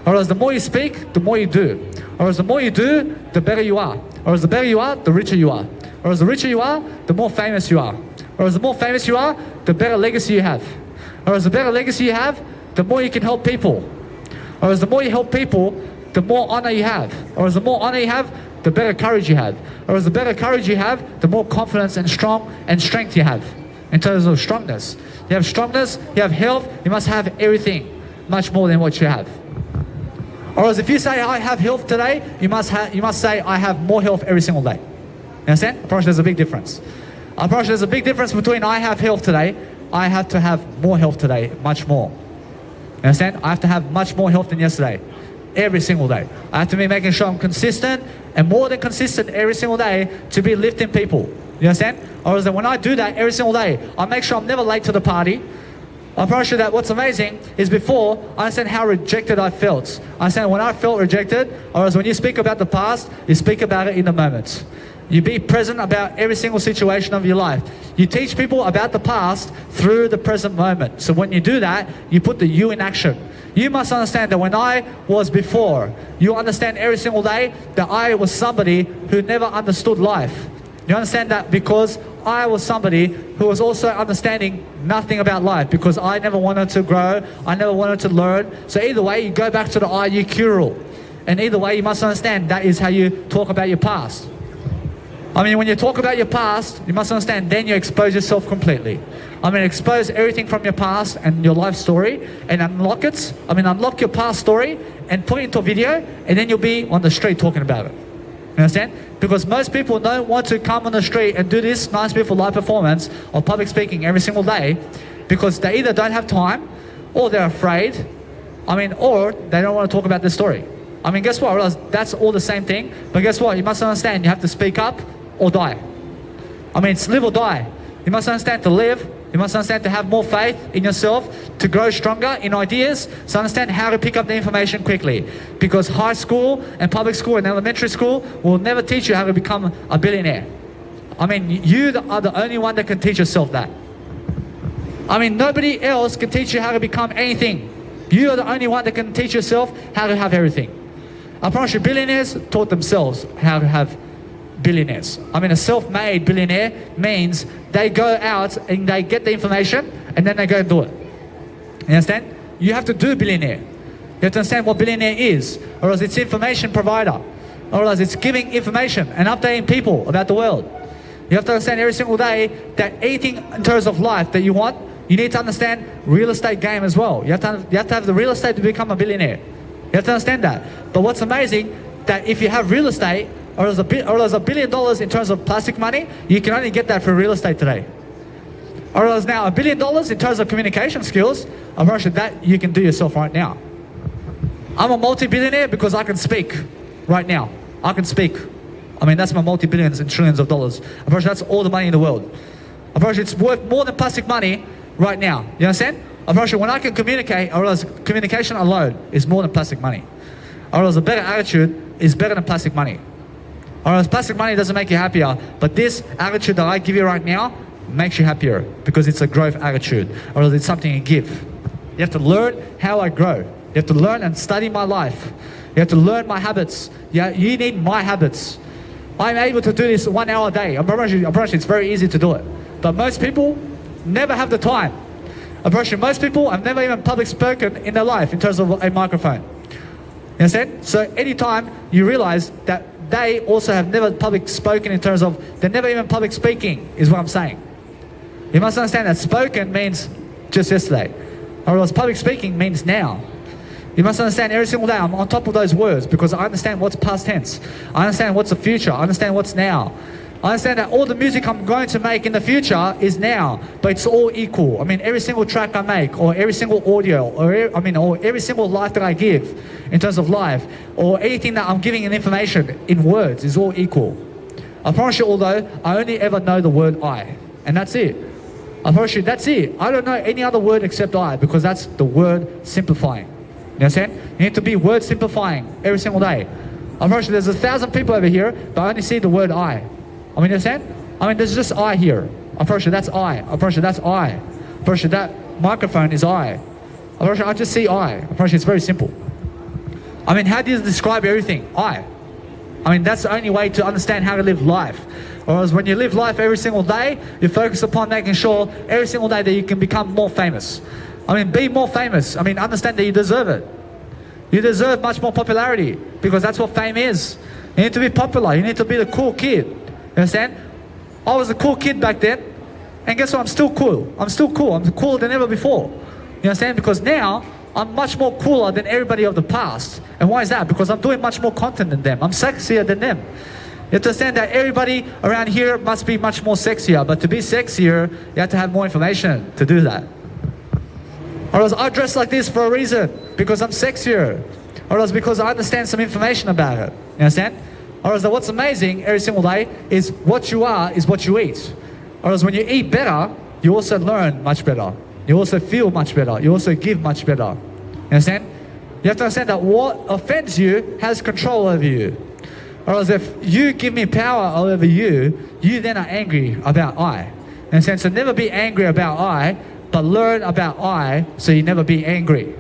Or else the more you speak, the more you do. Or else the more you do, the better you are. Or else the better you are, the richer you are. Or else the richer you are, the more famous you are. Or else the more famous you are, the better legacy you have. Or as the better legacy you have, the more you can help people. Or as the more you help people, the more honor you have. Or as the more honor you have, the better courage you have. Or as the better courage you have, the more confidence and strength you have. In terms of strongness. You have strongness, you have health, you must have everything. Much more than what you have. Or as if you say, I have health today, you must say, I have more health every single day. You understand? I promise there's a big difference. I promise there's a big difference between I have health today, I have to have more health today, much more. You understand? I have to have much more health than yesterday. Every single day. I have to be making sure I'm consistent and more than consistent every single day to be lifting people. You understand? Or is that when I do that every single day, I make sure I'm never late to the party. I promise you that what's amazing is before, I understand how rejected I felt. I understand when I felt rejected, or as when you speak about the past, you speak about it in the moment. You be present about every single situation of your life. You teach people about the past through the present moment. So when you do that, you put the you in action. You must understand that when I was before, you understand every single day that I was somebody who never understood life. You understand that because I was somebody who was also understanding nothing about life because I never wanted to grow, I never wanted to learn. So either way, you go back to the IUQ rule. And either way, you must understand that is how you talk about your past. I mean, when you talk about your past, you must understand, then you expose yourself completely. I mean, expose everything from your past and your life story and unlock it. I mean, unlock your past story and put it into a video, and then you'll be on the street talking about it. You understand? Because most people don't want to come on the street and do this nice, beautiful live performance or public speaking every single day because they either don't have time or they're afraid. I mean, or they don't want to talk about their story. I mean, guess what? That's all the same thing. But guess what? You must understand you have to speak up or die. I mean, it's live or die. You must understand to live. You must understand to have more faith in yourself, to grow stronger in ideas, to understand how to pick up the information quickly. Because high school and public school and elementary school will never teach you how to become a billionaire. I mean, you are the only one that can teach yourself that. I mean, nobody else can teach you how to become anything. You are the only one that can teach yourself how to have everything. I promise you, billionaires taught themselves how to have billionaires. I mean, a self-made billionaire means they go out and they get the information and then they go and do it. You understand? You have to do billionaire. You have to understand what billionaire is, or else it's information provider, or else it's giving information and updating people about the world. You have to understand every single day that anything in terms of life that you want, you need to understand real estate game as well. You have to have the real estate to become a billionaire. You have to understand that. But what's amazing, that if you have real estate, or there's $1 billion in terms of plastic money, you can only get that for real estate today. Or there's now $1 billion in terms of communication skills, I'm pretty sure that you can do yourself right now. I'm a multi-billionaire because I can speak right now. I can speak. I mean, that's my multi-billions and trillions of dollars. I'm pretty sure that's all the money in the world. I'm pretty sure it's worth more than plastic money right now. You understand? I'm pretty sure when I can communicate, or else communication alone is more than plastic money. Or else a better attitude is better than plastic money. Or else plastic money doesn't make you happier, but this attitude that I give you right now makes you happier because it's a growth attitude, or else it's something you give. You have to learn how I grow. You have to learn and study my life. You have to learn my habits. Yeah, you need my habits. I'm able to do this 1 hour a day. I promise you it's very easy to do it. But most people never have the time. I promise you, most people have never even public spoken in their life in terms of a microphone. You understand? So anytime you realize that they also have never public spoken in terms of, they're never even public speaking, is what I'm saying. You must understand that spoken means just yesterday, or else public speaking means now. You must understand every single day I'm on top of those words because I understand what's past tense. I understand what's the future. I understand what's now. I understand that all the music I'm going to make in the future is now, but it's all equal. I mean, every single track I make, or every single audio, or every single life that I give in terms of life, or anything that I'm giving in information in words is all equal. I promise you, although I only ever know the word I, and that's it. I promise you, that's it. I don't know any other word except I, because that's the word simplifying. You understand? You need to be word simplifying every single day. I promise you, there's 1,000 people over here, but I only see the word I. I mean, you understand? I mean, there's just I here. I promise you, that's I. I promise you, that's I. I promise you, that microphone is I. I promise you, I just see I. I promise you, it's very simple. I mean, how do you describe everything? I mean, that's the only way to understand how to live life. Whereas when you live life every single day, you focus upon making sure every single day that you can become more famous. I mean, be more famous. I mean, understand that you deserve it. You deserve much more popularity because that's what fame is. You need to be popular. You need to be the cool kid. You understand? I was a cool kid back then, and guess what? I'm still cool. I'm still cool. I'm cooler than ever before. You understand? Because now I'm much more cooler than everybody of the past. And why is that? Because I'm doing much more content than them. I'm sexier than them. You have to understand that everybody around here must be much more sexier, but to be sexier, you have to have more information to do that. Or else I dress like this for a reason, because I'm sexier. Or else because I understand some information about it. You understand? Or else what's amazing every single day is what you are is what you eat. Or else when you eat better, you also learn much better. You also feel much better. You also give much better. You understand? You have to understand that what offends you has control over you. Or else if you give me power over you, you then are angry about I. In a sense, so never be angry about I, but learn about I so you never be angry.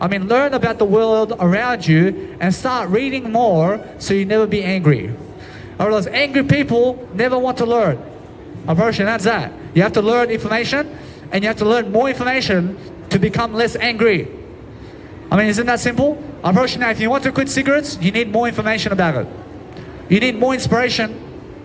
I mean, learn about the world around you and start reading more so you never be angry. Or else angry people never want to learn. A person, that's that. You have to learn information and you have to learn more information to become less angry. I mean, isn't that simple? A person, now, if you want to quit cigarettes, you need more information about it. You need more inspiration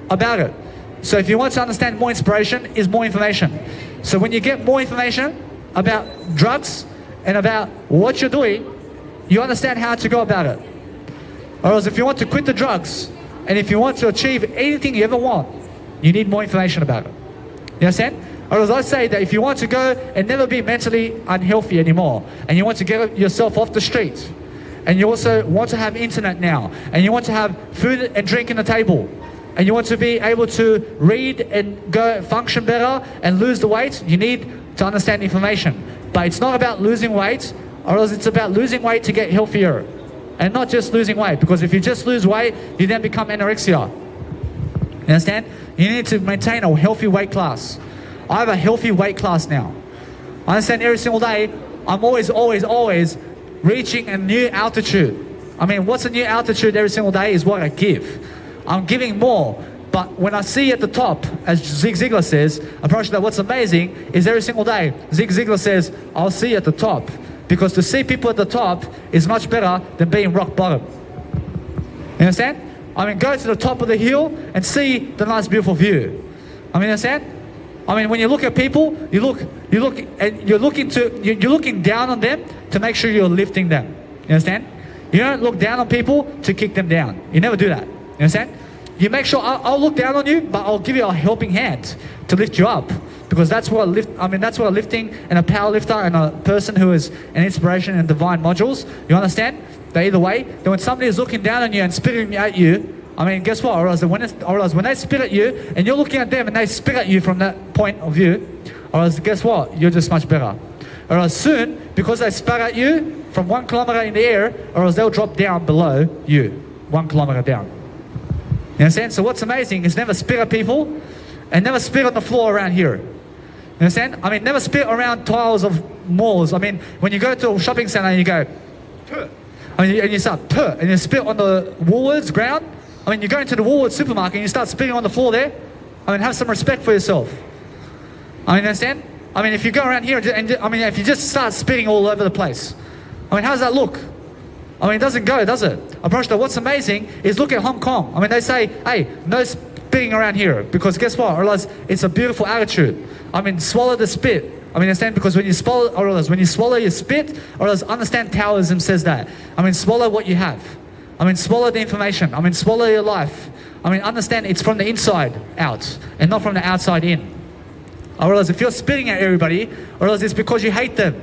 about it. So if you want to understand more inspiration, is more information. So when you get more information about drugs and about what you're doing, you understand how to go about it. Or else if you want to quit the drugs and if you want to achieve anything you ever want, you need more information about it. You understand? Or as I say that if you want to go and never be mentally unhealthy anymore, and you want to get yourself off the streets, and you also want to have internet now, and you want to have food and drink on the table, and you want to be able to read and go function better and lose the weight, you need to understand information. But it's not about losing weight, or else it's about losing weight to get healthier. And not just losing weight, because if you just lose weight, you then become anorexia. You understand? You need to maintain a healthy weight class. I have a healthy weight class now. I understand every single day, I'm always reaching a new altitude. I mean, what's a new altitude every single day is what I give. I'm giving more. But when I see at the top, as Zig Ziglar says, I promise you that what's amazing is every single day, Zig Ziglar says, I'll see you at the top. Because to see people at the top is much better than being rock bottom. You understand? I mean, go to the top of the hill and see the nice, beautiful view. I mean, understand? I mean, when you look at people, you're looking down on them to make sure you're lifting them. You understand? You don't look down on people to kick them down. You never do that. You understand? You make sure I'll look down on you, but I'll give you a helping hand to lift you up, because that's what that's what a lifting and a power lifter and a person who is an inspiration and divine modules. You understand? That either way, that when somebody is looking down on you and spitting at you, I mean, guess what? Or else when they spit at you and you're looking at them and they spit at you from that point of view, or else guess what? You're just much better. Or else soon, because they spat at you from 1 kilometer in the air, or else they'll drop down below you, 1 kilometer down. You understand? So what's amazing is never spit at people and never spit on the floor around here. You understand? I mean, never spit around tiles of malls. I mean, when you go to a shopping center and you go, "Puh," and you start, "Puh," and you spit on the Woolworths ground. I mean, you go into the Woolworths supermarket and you start spitting on the floor there. I mean, have some respect for yourself. I mean, understand? I mean, if you go around here and if you just start spitting all over the place, I mean, how does that look? I mean, it doesn't go, does it? I promise you, what's amazing is look at Hong Kong. I mean, they say, hey, no spitting around here, because guess what? I realize it's a beautiful attitude. I mean, swallow the spit. I mean, understand? Because when you swallow your spit, or else understand Taoism says that. I mean, swallow what you have. I mean, swallow the information. I mean, swallow your life. I mean, understand it's from the inside out and not from the outside in. Or else if you're spitting at everybody, or else it's because you hate them.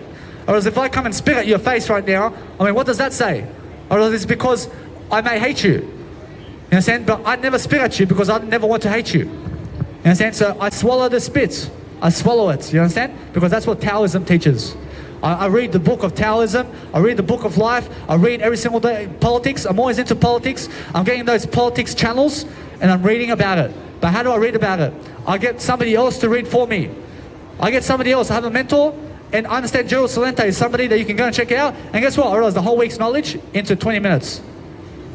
Or else if I come and spit at your face right now, I mean, what does that say? Or else it's because I may hate you. You understand? But I never spit at you because I never want to hate you. You understand? So I swallow the spit. I swallow it. You understand? Because that's what Taoism teaches. I read the book of Taoism. I read the book of life. I read every single day politics. I'm always into politics. I'm getting those politics channels and I'm reading about it. But how do I read about it? I get somebody else to read for me. I get somebody else. I have a mentor. And I understand Gerald Celente is somebody that you can go and check out. And guess what? I realized the whole week's knowledge into 20 minutes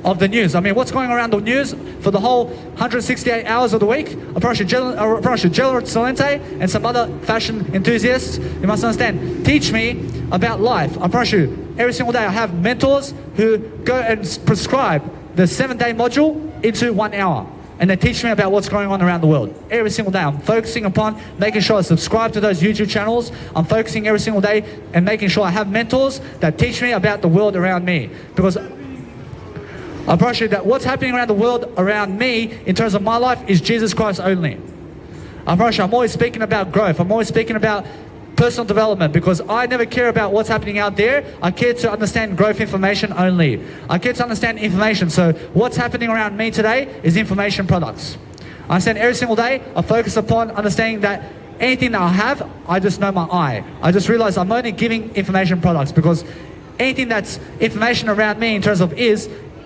of the news. I mean, what's going around the news for the whole 168 hours of the week? I promise you, Gerald Celente and some other fashion enthusiasts, you must understand, teach me about life. I promise you, every single day I have mentors who go and prescribe the 7-day module into 1 hour. And they teach me about what's going on around the world. Every single day I'm focusing upon making sure I subscribe to those YouTube channels. I'm focusing every single day and making sure I have mentors that teach me about the world around me. Because I promise you that what's happening around the world around me in terms of my life is Jesus Christ only. I promise you, I'm always speaking about growth. I'm always speaking about personal development, because I never care about what's happening out there. I care to understand growth information only. I care to understand information. So what's happening around me today is information products. I understand every single day I focus upon understanding that anything that I have, I just know my I. I just realize I'm only giving information products, because anything that's information around me in terms of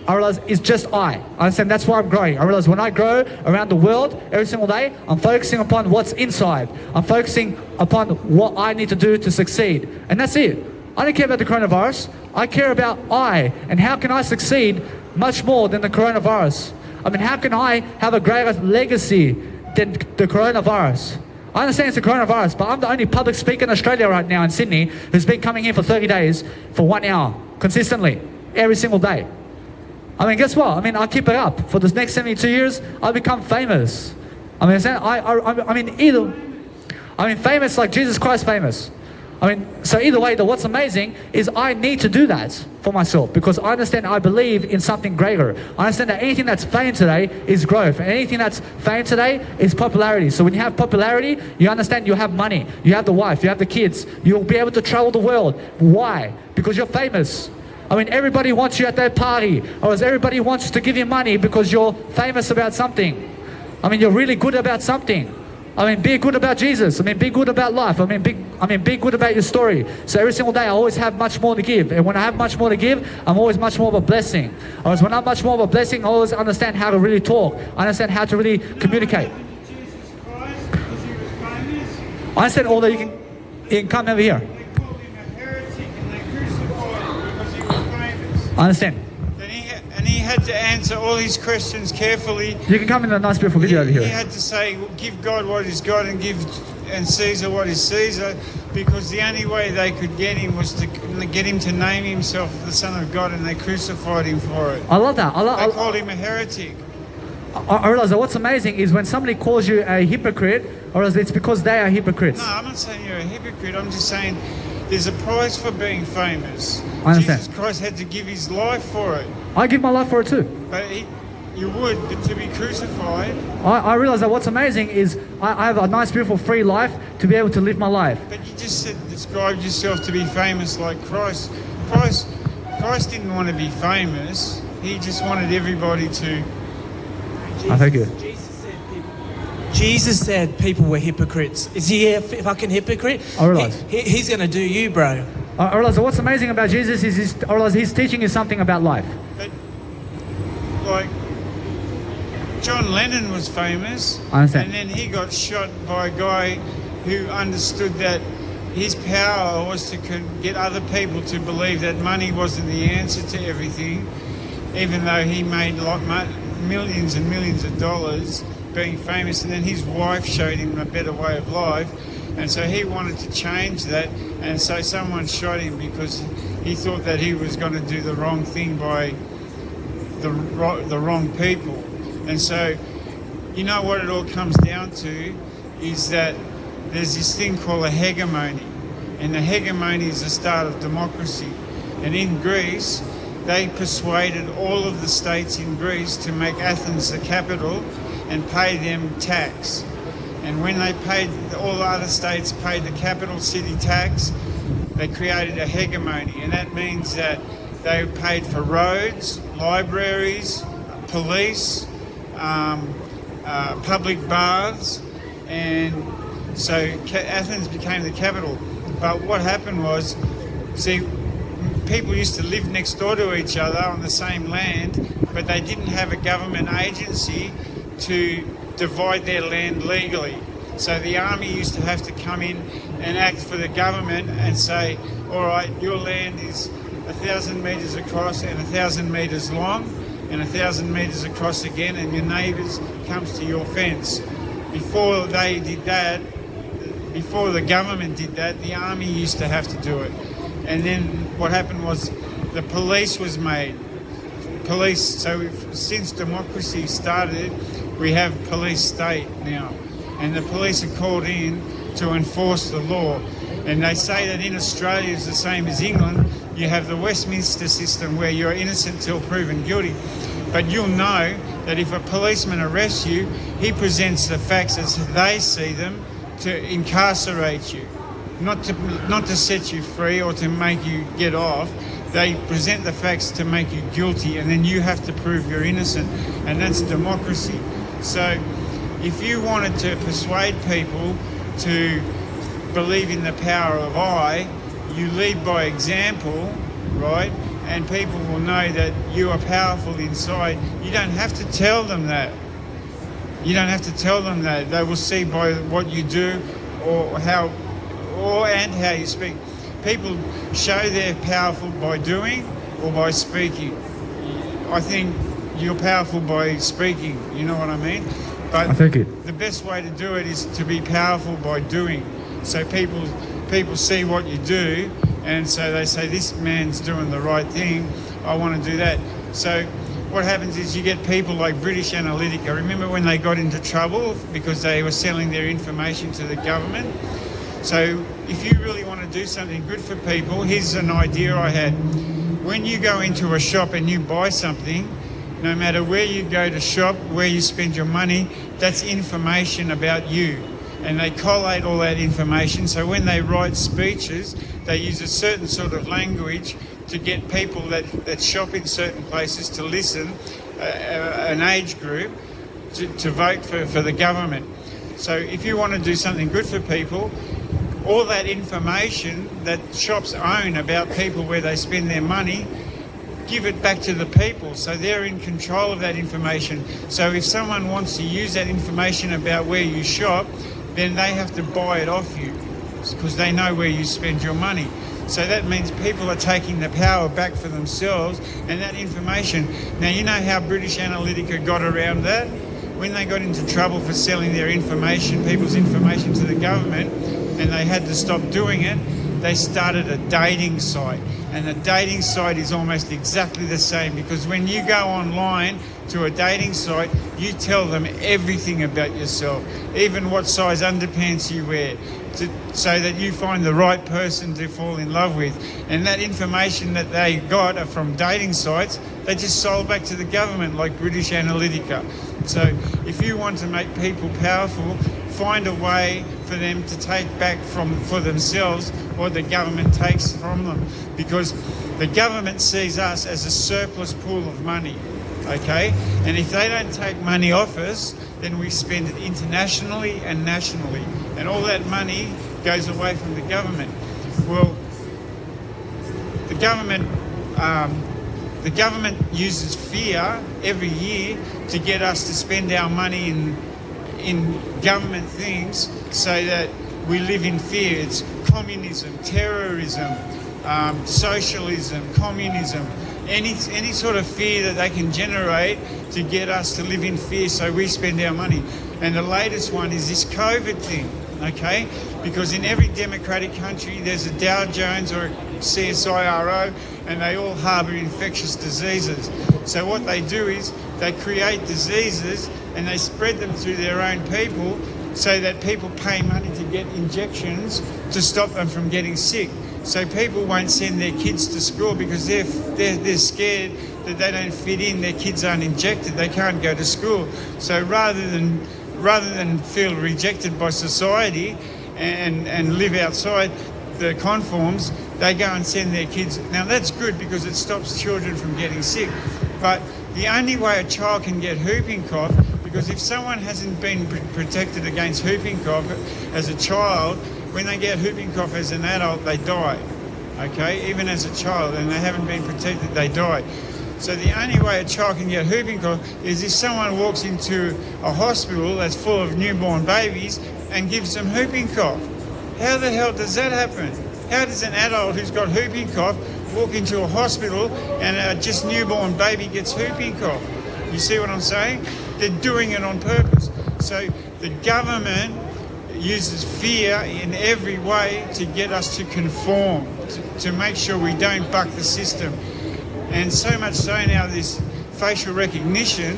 I realize it's just I understand that's why I'm growing. I realize when I grow around the world every single day, I'm focusing upon what's inside. I'm focusing upon what I need to do to succeed. And that's it. I don't care about the coronavirus. I care about I and how can I succeed much more than the coronavirus. I mean, how can I have a greater legacy than the coronavirus? I understand it's the coronavirus, but I'm the only public speaker in Australia right now in Sydney who's been coming here for 30 days for 1 hour consistently every single day. I mean, guess what? I mean, I keep it up. For the next 72 years, I'll become famous. I mean, famous like Jesus Christ famous. I mean, so either way, what's amazing is I need to do that for myself, because I understand I believe in something greater. I understand that anything that's fame today is growth, and anything that's fame today is popularity. So when you have popularity, you understand you have money, you have the wife, you have the kids, you'll be able to travel the world. Why? Because you're famous. I mean, everybody wants you at their party, or else everybody wants to give you money because you're famous about something. I mean, you're really good about something. I mean, be good about Jesus. I mean, be good about life. I mean, be good about your story. So every single day, I always have much more to give. And when I have much more to give, I'm always much more of a blessing. Whereas when I'm much more of a blessing, I always understand how to really talk. I understand how to really communicate. Jesus Christ because he was famous. I understand all that you can come over here. They called him a heretic and they crucified him because he was famous. I understand. Then and he had to answer all his questions carefully. You can come in a nice, beautiful video over He here. had to say, well, give God what is God and give and Caesar what is Caesar, because the only way they could get him was to get him to name himself the Son of God, and they crucified him for it. I love that. They called him a heretic. I realize that what's amazing is when somebody calls you a hypocrite, or else it's because they are hypocrites. No, I'm not saying you're a hypocrite. I'm just saying there's a price for being famous. I understand. Jesus Christ had to give his life for it. I give my life for it too. But you would, but to be crucified. I realize that what's amazing is I have a nice, beautiful, free life to be able to live my life. But you just said, described yourself to be famous like Christ. Christ didn't want to be famous. He just wanted everybody to. I thank you. Jesus said people were hypocrites. Is he a fucking hypocrite? I realise. He's going to do you, bro. I realize that what's amazing about Jesus is I realize he's teaching you something about life. But like John Lennon was famous, I understand. and then he got shot by a guy who understood that his power was to get other people to believe that money wasn't the answer to everything, even though he made millions and millions of dollars being famous. And then his wife showed him a better way of life, and so he wanted to change that, and so someone shot him because he thought that he was going to do the wrong thing by the wrong people. And so, you know what it all comes down to is that there's this thing called a hegemony, and the hegemony is the start of democracy. And in Greece, they persuaded all of the states in Greece to make Athens the capital and pay them tax. And when they paid, all the other states paid the capital city tax, they created a hegemony. And that means that they paid for roads, libraries, police, public baths, and so Athens became the capital. But what happened was, see, people used to live next door to each other on the same land, but they didn't have a government agency to divide their land legally. So the army used to have to come in and act for the government and say, all right, your land is 1,000 metres across and 1,000 metres long and 1,000 metres across again, and your neighbours comes to your fence. Before they did that, before the government did that, the army used to have to do it. And then what happened was the police was made. Police, so since democracy started, we have police state now. And the police are called in to enforce the law. And they say that in Australia is the same as England. You have the Westminster system where you're innocent till proven guilty. But you'll know that if a policeman arrests you, he presents the facts as they see them to incarcerate you, not to set you free or to make you get off. They present the facts to make you guilty, and then you have to prove you're innocent, and that's democracy. So if you wanted to persuade people to believe in the power of I, you lead by example, right? And people will know that you are powerful inside. You don't have to tell them that. You don't have to tell them that. They will see by what you do or how you speak. People show they're powerful by doing or by speaking. I think you're powerful by speaking, you know what I mean? But I think it. the best way to do it is to be powerful by doing. So people see what you do, and so they say, this man's doing the right thing, I want to do that. So what happens is you get people like British Analytica. Remember when they got into trouble because they were selling their information to the government? So if you really want to do something good for people, here's an idea I had. When you go into a shop and you buy something, no matter where you go to shop, where you spend your money, that's information about you. And they collate all that information. So when they write speeches, they use a certain sort of language to get people that shop in certain places to listen, an age group, to vote for the government. So if you want to do something good for people, all that information that shops own about people where they spend their money, give it back to the people so they're in control of that information. So if someone wants to use that information about where you shop, then they have to buy it off you because they know where you spend your money. So that means people are taking the power back for themselves, and that information. Now, you know how British Analytica got around that? When they got into trouble for selling their information, people's information to the government, and they had to stop doing it, they started a dating site. And the dating site is almost exactly the same, because when you go online to a dating site, you tell them everything about yourself, even what size underpants you wear, so that you find the right person to fall in love with. And that information that they got are from dating sites, they just sold back to the government like British Analytica. So if you want to make people powerful, find a way for them to take back for themselves what the government takes from them, because the government sees us as a surplus pool of money, okay? And if they don't take money off us, then we spend it internationally and nationally, and all that money goes away from the government. Well, the government uses fear every year to get us to spend our money in government things, so that we live in fear. It's communism, terrorism, socialism, communism, any sort of fear that they can generate to get us to live in fear, so we spend our money. And the latest one is this COVID thing, okay? Because in every democratic country there's a Dow Jones or a CSIRO, and they all harbour infectious diseases. So what they do is they create diseases and they spread them through their own people, so that people pay money to get injections to stop them from getting sick. So people won't send their kids to school because they're scared that they don't fit in, their kids aren't injected, they can't go to school. So rather than feel rejected by society and live outside the conforms, they go and send their kids. Now that's good because it stops children from getting sick. But the only way a child can get whooping cough, because if someone hasn't been protected against whooping cough as a child, when they get whooping cough as an adult, they die. Okay, even as a child, and they haven't been protected, they die. So the only way a child can get whooping cough is if someone walks into a hospital that's full of newborn babies and gives them whooping cough. How the hell does that happen? How does an adult who's got whooping cough walk into a hospital and a just newborn baby gets whooping cough? You see what I'm saying? They're doing it on purpose. So the government uses fear in every way to get us to conform, to make sure we don't buck the system. And so much so now, this facial recognition,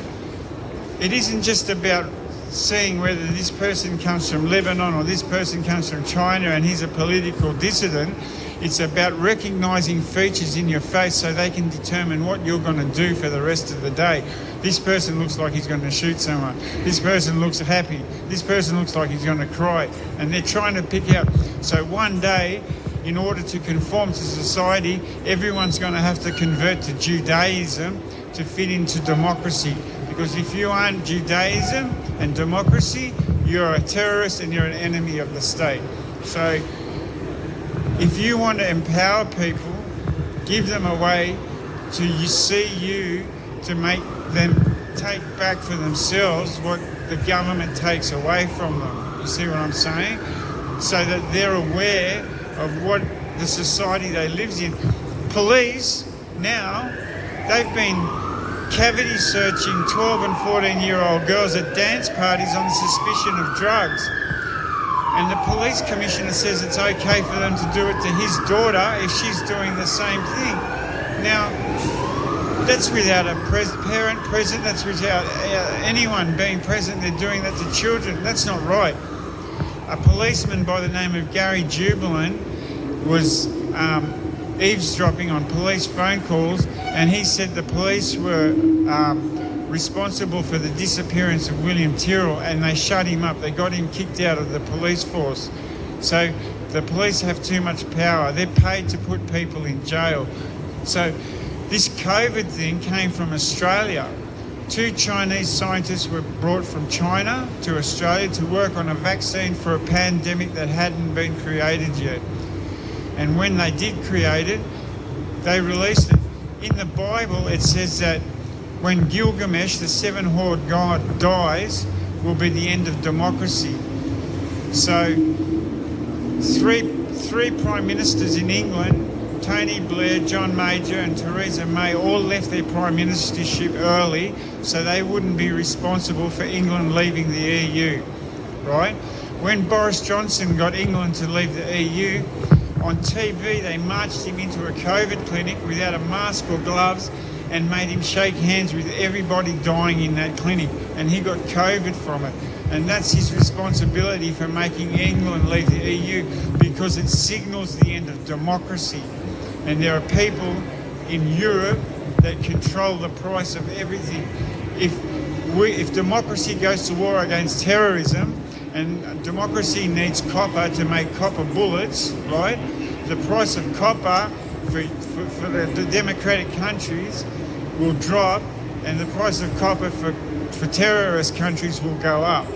it isn't just about seeing whether this person comes from Lebanon or this person comes from China and he's a political dissident. It's about recognising features in your face so they can determine what you're going to do for the rest of the day. This person looks like he's going to shoot someone. This person looks happy. This person looks like he's going to cry. And they're trying to pick out. So one day, in order to conform to society, everyone's going to have to convert to Judaism to fit into democracy. Because if you aren't Judaism and democracy, you're a terrorist and you're an enemy of the state. So if you want to empower people, give them a way to see you, to make them take back for themselves what the government takes away from them. You see what I'm saying? So that they're aware of what the society they live in. Police now, they've been cavity searching 12 and 14-year-old girls at dance parties on suspicion of drugs. And the police commissioner says it's okay for them to do it to his daughter if she's doing the same thing. Now, that's without a parent present, that's without anyone being present. They're doing that to children. That's not right. A policeman by the name of Gary Jubelin was eavesdropping on police phone calls, and he said the police were responsible for the disappearance of William Tyrrell, and they shut him up. They got him kicked out of the police force. So the police have too much power. They're paid to put people in jail. So this COVID thing came from Australia. 2 Chinese scientists were brought from China to Australia to work on a vaccine for a pandemic that hadn't been created yet. And when they did create it, they released it. In the Bible, it says that when Gilgamesh, the 7-horned god, dies, will be the end of democracy. So 3 prime ministers in England, Tony Blair, John Major and Theresa May, all left their prime ministership early so they wouldn't be responsible for England leaving the EU, right? When Boris Johnson got England to leave the EU, on TV they marched him into a COVID clinic without a mask or gloves and made him shake hands with everybody dying in that clinic, and he got COVID from it. And that's his responsibility for making England leave the EU, because it signals the end of democracy. And there are people in Europe that control the price of everything. If democracy goes to war against terrorism, and democracy needs copper to make copper bullets, right? The price of copper for the democratic countries will drop, and the price of copper for terrorist countries will go up,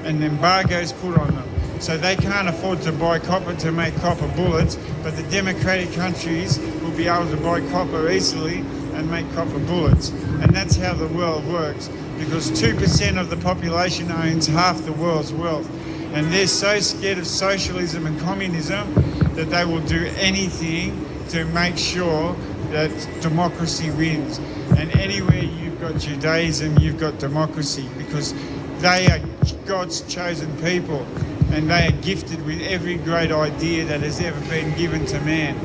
and embargoes put on them. So they can't afford to buy copper to make copper bullets, but the democratic countries will be able to buy copper easily and make copper bullets. And that's how the world works, because 2% of the population owns half the world's wealth. And they're so scared of socialism and communism that they will do anything to make sure that democracy wins. And anywhere you've got Judaism, you've got democracy, because they are God's chosen people, and they are gifted with every great idea that has ever been given to man.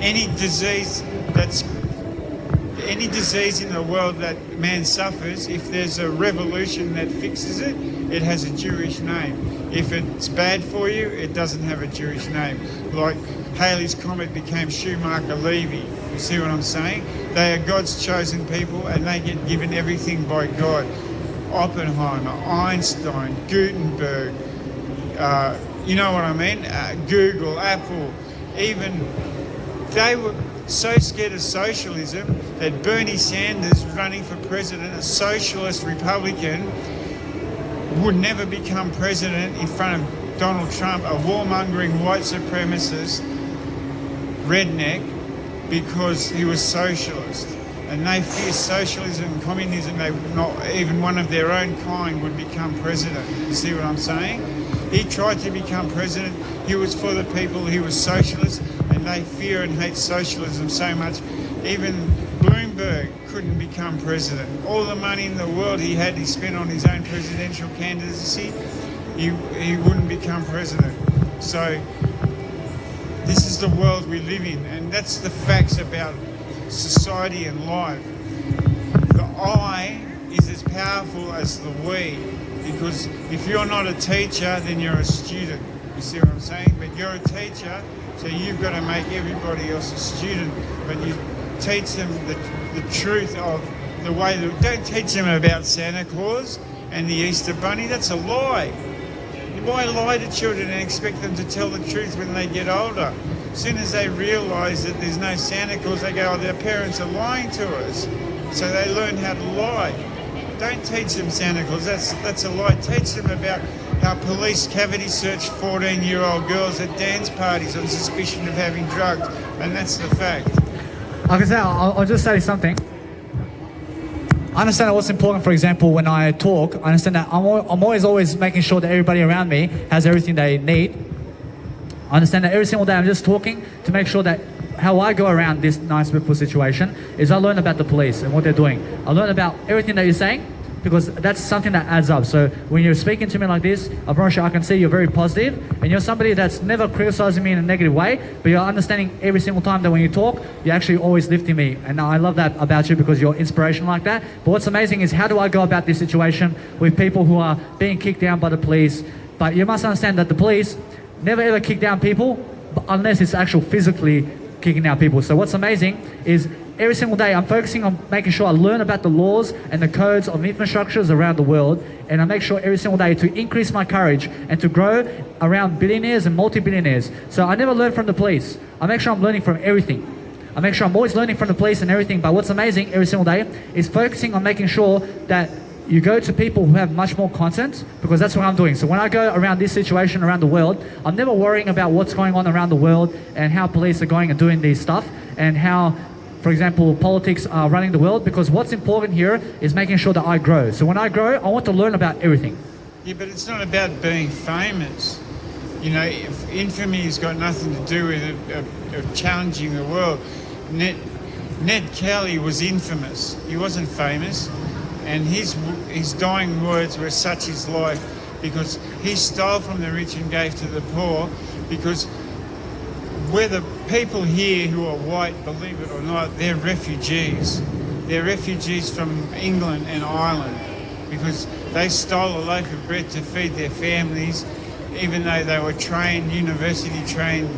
Any disease in the world that man suffers, if there's a revolution that fixes it, it has a Jewish name. If it's bad for you, it doesn't have a Jewish name. Like Halley's Comet became Schumacher-Levy. You see what I'm saying? They are God's chosen people, and they get given everything by God. Oppenheimer, Einstein, Gutenberg, you know what I mean? Google, Apple, even they were so scared of socialism that Bernie Sanders, running for president, a socialist Republican, would never become president in front of Donald Trump, a warmongering white supremacist redneck, because he was socialist. And they fear socialism and communism. They would not, even one of their own kind would become president. You see what I'm saying? He tried to become president. He was for the people. He was socialist, and they fear and hate socialism so much. Even Bloomberg couldn't become president. All the money in the world he had, he spent on his own presidential candidacy. He wouldn't become president. So this is the world we live in, and that's the facts about society and life. The I is as powerful as the we, because if you're not a teacher, then you're a student. You see what I'm saying? But you're a teacher, so you've got to make everybody else a student. But you teach them the truth of the way that, don't teach them about Santa Claus and the Easter Bunny. That's a lie. Why lie to children and expect them to tell the truth when they get older? As soon as they realise that there's no Santa Claus, they go, oh, their parents are lying to us. So they learn how to lie. Don't teach them Santa Claus, that's a lie. Teach them about how police cavity search 14-year-old girls at dance parties on suspicion of having drugs, and that's the fact. Like I said, I'll just say something. I understand what's important. For example, when I talk, I understand that I'm always making sure that everybody around me has everything they need. I understand that every single day I'm just talking to make sure that how I go around this nice, beautiful situation is I learn about the police and what they're doing. I learn about everything that you're saying, because that's something that adds up. So when you're speaking to me like this, I promise you I can see you're very positive, and you're somebody that's never criticizing me in a negative way, but you're understanding every single time that when you talk, you're actually always lifting me. And I love that about you, because you're inspiration like that. But what's amazing is, how do I go about this situation with people who are being kicked down by the police? But you must understand that the police never ever kick down people unless it's actually physically kicking down people. So what's amazing is, every single day I'm focusing on making sure I learn about the laws and the codes of infrastructures around the world, and I make sure every single day to increase my courage and to grow around billionaires and multi-billionaires. So I never learn from the police. I make sure I'm learning from everything. I make sure I'm always learning from the police and everything. But what's amazing every single day is focusing on making sure that you go to people who have much more content, because that's what I'm doing. So when I go around this situation around the world, I'm never worrying about what's going on around the world and how police are going and doing these stuff and how, for example, politics are running the world, because what's important here is making sure that I grow. So when I grow, I want to learn about everything. Yeah, but it's not about being famous. You know, if infamy has got nothing to do with of challenging the world. Ned Kelly was infamous. He wasn't famous, and his dying words were such his life, because he stole from the rich and gave to the poor. Because where the people here who are white, believe it or not, they're refugees. They're refugees from England and Ireland, because they stole a loaf of bread to feed their families, even though they were trained, university trained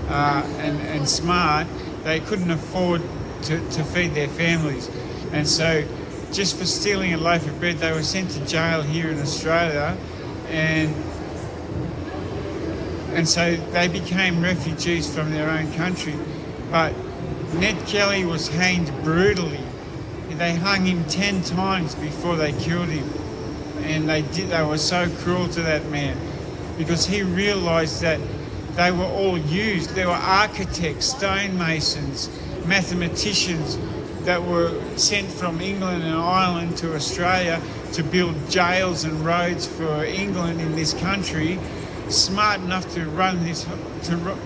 and smart. They couldn't afford to feed their families. And so just for stealing a loaf of bread, they were sent to jail here in Australia, and so they became refugees from their own country. But Ned Kelly was hanged brutally. They hung him 10 times before they killed him. And they were so cruel to that man, because he realised that they were all used. There were architects, stonemasons, mathematicians that were sent from England and Ireland to Australia to build jails and roads for England in this country, smart enough to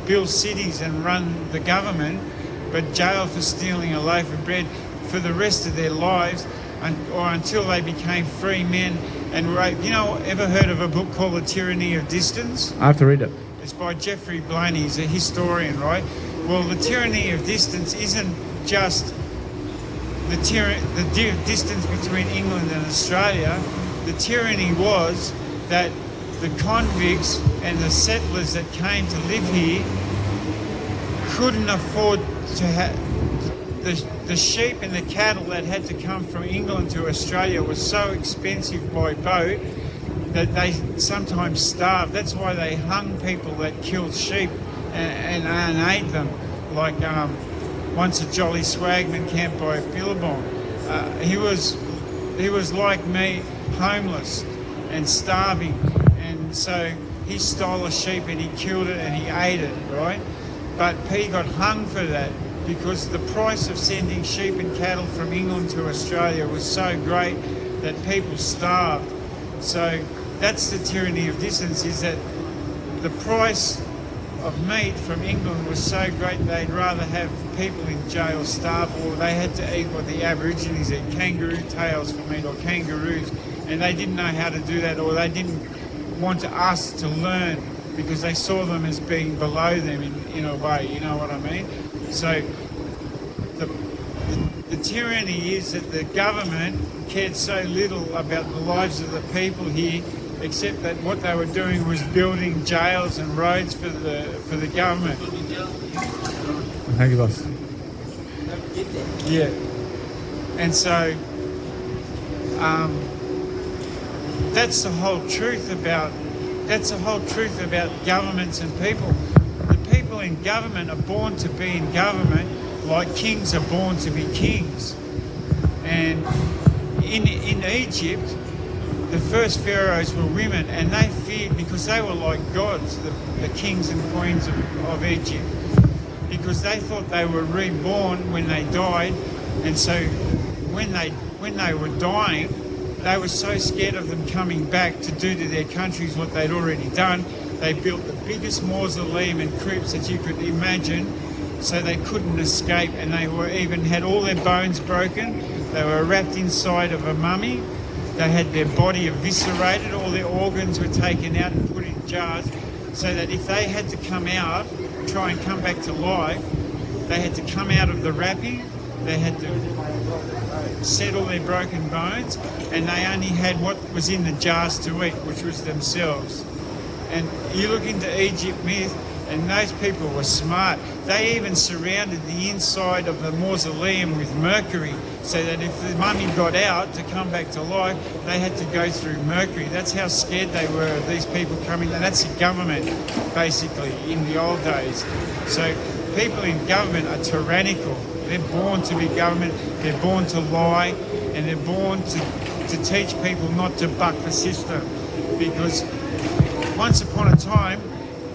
build cities and run the government, but jail for stealing a loaf of bread for the rest of their lives, or until they became free men and wrote. You know, ever heard of a book called The Tyranny of Distance? I have to read it. It's by Geoffrey Blaney. He's a historian, right? Well, the tyranny of distance isn't just the distance between England and Australia. The tyranny was that the convicts and the settlers that came to live here couldn't afford to have the sheep and the cattle that had to come from England to Australia was so expensive by boat that they sometimes starved. That's why they hung people that killed sheep and ate them. Like once a jolly swagman camped by Billabong. He was like me, homeless and starving, and so he stole a sheep and he killed it and he ate it, right? But he got hung for that, because the price of sending sheep and cattle from England to Australia was so great that people starved. So that's the tyranny of distance, is that the price of meat from England was so great they'd rather have people in jail starve, or they had to eat what the Aborigines eat, kangaroo tails for meat, or kangaroos, and they didn't know how to do that, or they didn't want us to learn because they saw them as being below them in a way, you know what I mean? So the tyranny is that the government cared so little about the lives of the people here, except that what they were doing was building jails and roads for the government. Thank you, boss. Yeah. And so that's the whole truth about governments and people. The people in government are born to be in government, like kings are born to be kings. And in Egypt, the first pharaohs were women, and they feared, because they were like gods, the kings and queens of Egypt, because they thought they were reborn when they died. And so when they were dying, they were so scared of them coming back to do to their countries what they'd already done. They built the biggest mausoleum and crypts that you could imagine, so they couldn't escape, and they had all their bones broken. They were wrapped inside of a mummy. They had their body eviscerated, all their organs were taken out and put in jars, so that if they had to come out, try and come back to life, they had to come out of the wrapping, they had to settle their broken bones, and they only had what was in the jars to eat, which was themselves. And you look into Egypt myth, and those people were smart. They even surrounded the inside of the mausoleum with mercury, so that if the mummy got out to come back to life, they had to go through mercury. That's how scared they were of these people coming. And that's the government, basically, in the old days. So people in government are tyrannical. They're born to be government, they're born to lie, and they're born to teach people not to buck the system. Because once upon a time,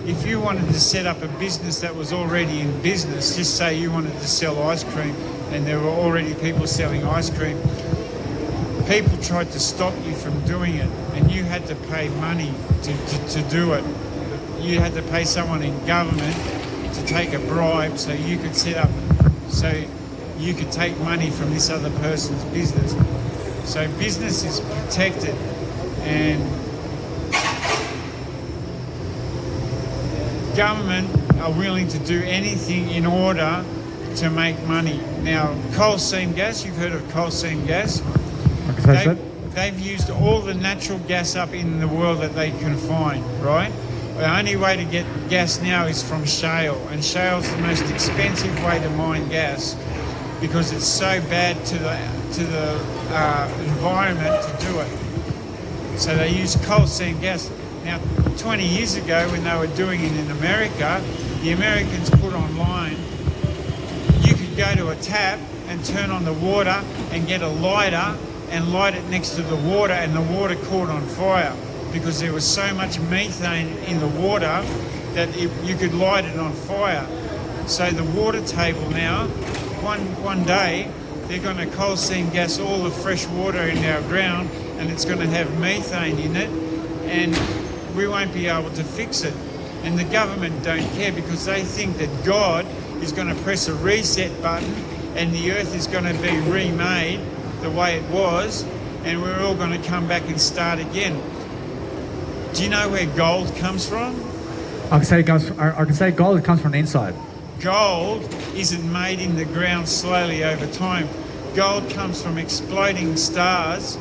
if you wanted to set up a business that was already in business, just say you wanted to sell ice cream and there were already people selling ice cream, people tried to stop you from doing it, and you had to pay money to do it. you had to pay someone in government to take a bribe so you could set up, so you could take money from this other person's business. So business is protected, and government are willing to do anything in order to make money. Now, coal seam gas, you've heard of coal seam gas. They've used all the natural gas up in the world that they can find, right? The only way to get gas now is from shale, and shale's the most expensive way to mine gas because it's so bad to the environment to do it. So they use coal seam gas. Now, 20 years ago when they were doing it in America, the Americans put online, you could go to a tap and turn on the water and get a lighter and light it next to the water, and the water caught on fire because there was so much methane in the water that you could light it on fire. So the water table now, one day, they're going to coal seam gas all the fresh water in our ground, and it's going to have methane in it, and we won't be able to fix it. And the government don't care because they think that God is going to press a reset button and the earth is going to be remade the way it was, and we're all going to come back and start again. Do you know where gold comes from? I can say gold comes from the inside. Gold isn't made in the ground slowly over time. Gold comes from exploding stars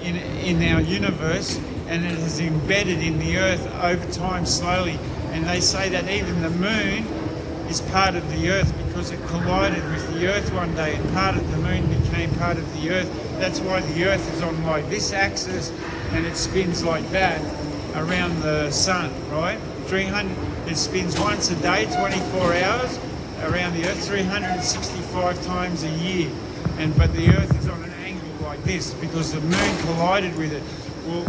in our universe, and it is embedded in the earth over time slowly. And they say that even the moon is part of the earth because it collided with the earth one day, and part of the moon became part of the earth. That's why the earth is on like this axis and it spins like that around the sun, right? It spins once a day, 24 hours around the earth, 365 times a year. But the earth is on an angle like this because the moon collided with it. Well,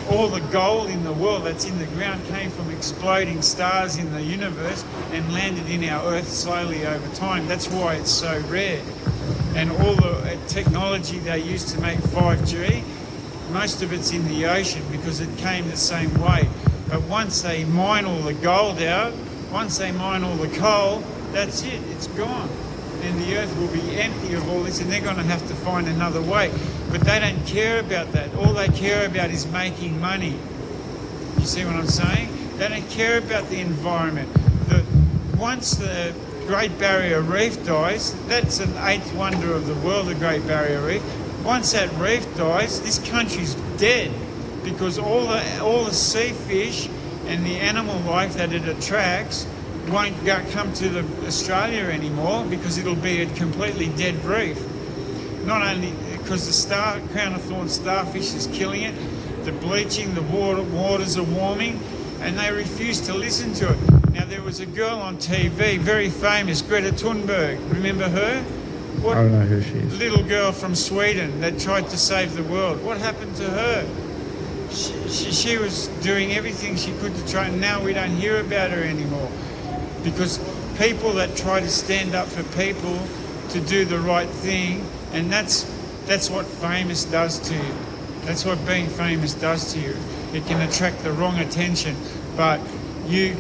all the gold in the world that's in the ground came from exploding stars in the universe and landed in our earth slowly over time. That's why it's so rare. And all the technology they used to make 5G, most of it's in the ocean because it came the same way. But once they mine all the gold out, once they mine all the coal, that's it, it's gone. And the earth will be empty of all this, and they're going to have to find another way. But they don't care about that. All they care about is making money. You see what I'm saying? They don't care about the environment. Once the Great Barrier Reef dies, that's an eighth wonder of the world, the Great Barrier Reef. Once that reef dies, this country's dead because all the sea fish and the animal life that it attracts won't come to Australia anymore because it'll be a completely dead reef. Not only because the crown of thorns starfish is killing it, the bleaching, the waters are warming, and they refuse to listen to it. Now there was a girl on TV, very famous, Greta Thunberg. Remember her? I don't know who she is. Little girl from Sweden that tried to save the world. What happened to her? She was doing everything she could to try, and now we don't hear about her anymore. Because people that try to stand up for people to do the right thing, and that's what famous does to you. That's what being famous does to you. It can attract the wrong attention, but if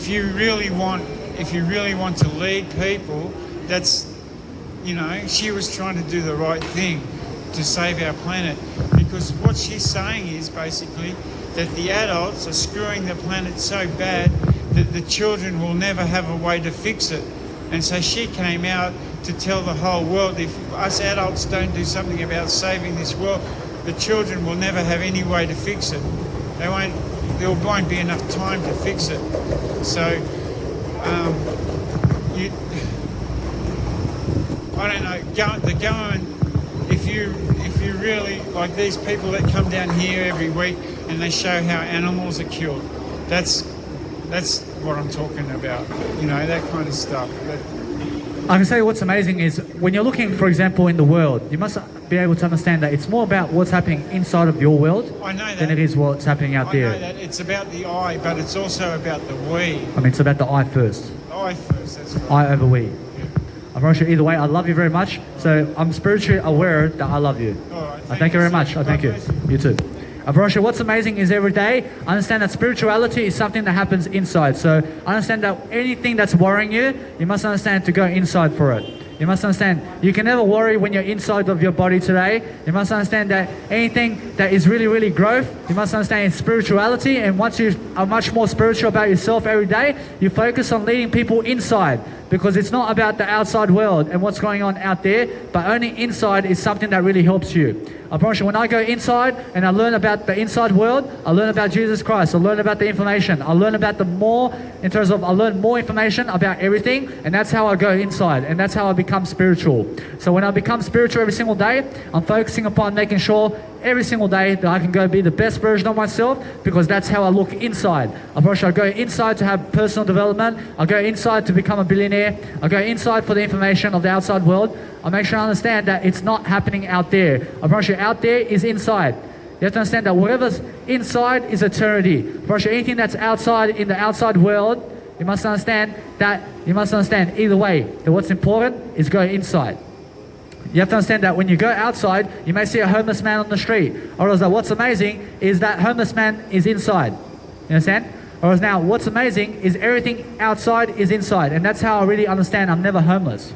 you really want to lead people, she was trying to do the right thing to save our planet. Because what she's saying is basically that the adults are screwing the planet so bad that the children will never have a way to fix it. And so she came out to tell the whole world, if us adults don't do something about saving this world, the children will never have any way to fix it. There won't be enough time to fix it. So, I don't know, the government, if you really, like these people that come down here every week and they show how animals are killed, that's what I'm talking about, that kind of stuff. I can say what's amazing is when you're looking, for example, in the world, you must be able to understand that it's more about what's happening inside of your world than it is what's happening out there. I know that. It's about the I, but it's also about the we. I mean, it's about the I first. I first, that's right. I over we. I'm not sure either way. I love you very much. So I'm spiritually aware that I love you. All right. I thank you very much. I thank you. God bless You too. I promise you, what's amazing is every day, understand that spirituality is something that happens inside. So understand that anything that's worrying you, you must understand to go inside for it. You must understand, you can never worry when you're inside of your body today. You must understand that anything that is really, really growth, you must understand it's spirituality. And once you are much more spiritual about yourself every day, you focus on leading people inside. Because it's not about the outside world and what's going on out there, but only inside is something that really helps you. I promise you, when I go inside and I learn about the inside world, I learn about Jesus Christ, I learn about the information, I learn about I learn more information about everything, and that's how I go inside, and that's how I become spiritual. So when I become spiritual every single day, I'm focusing upon making sure every single day that I can go be the best version of myself, because that's how I look inside. I promise you, I go inside to have personal development, I go inside to become a billionaire, I go inside for the information of the outside world. I make sure I understand that it's not happening out there. I promise you, out there is inside. You have to understand that whatever's inside is eternity. I promise you, anything that's outside in the outside world, you must understand either way, that what's important is go inside. You have to understand that when you go outside, you may see a homeless man on the street. Or else that what's amazing is that homeless man is inside. You understand? Or else now, what's amazing is everything outside is inside. And that's how I really understand I'm never homeless.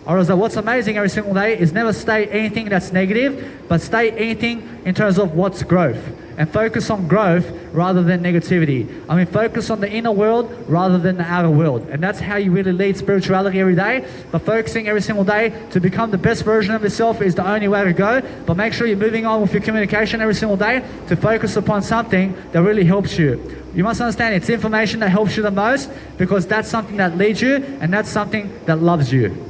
Or else that what's amazing every single day is never stay anything that's negative, but stay anything in terms of what's growth. And focus on growth rather than negativity. I mean, focus on the inner world rather than the outer world. And that's how you really lead spirituality every day. But focusing every single day to become the best version of yourself is the only way to go. But make sure you're moving on with your communication every single day to focus upon something that really helps you. You must understand it's information that helps you the most, because that's something that leads you and that's something that loves you.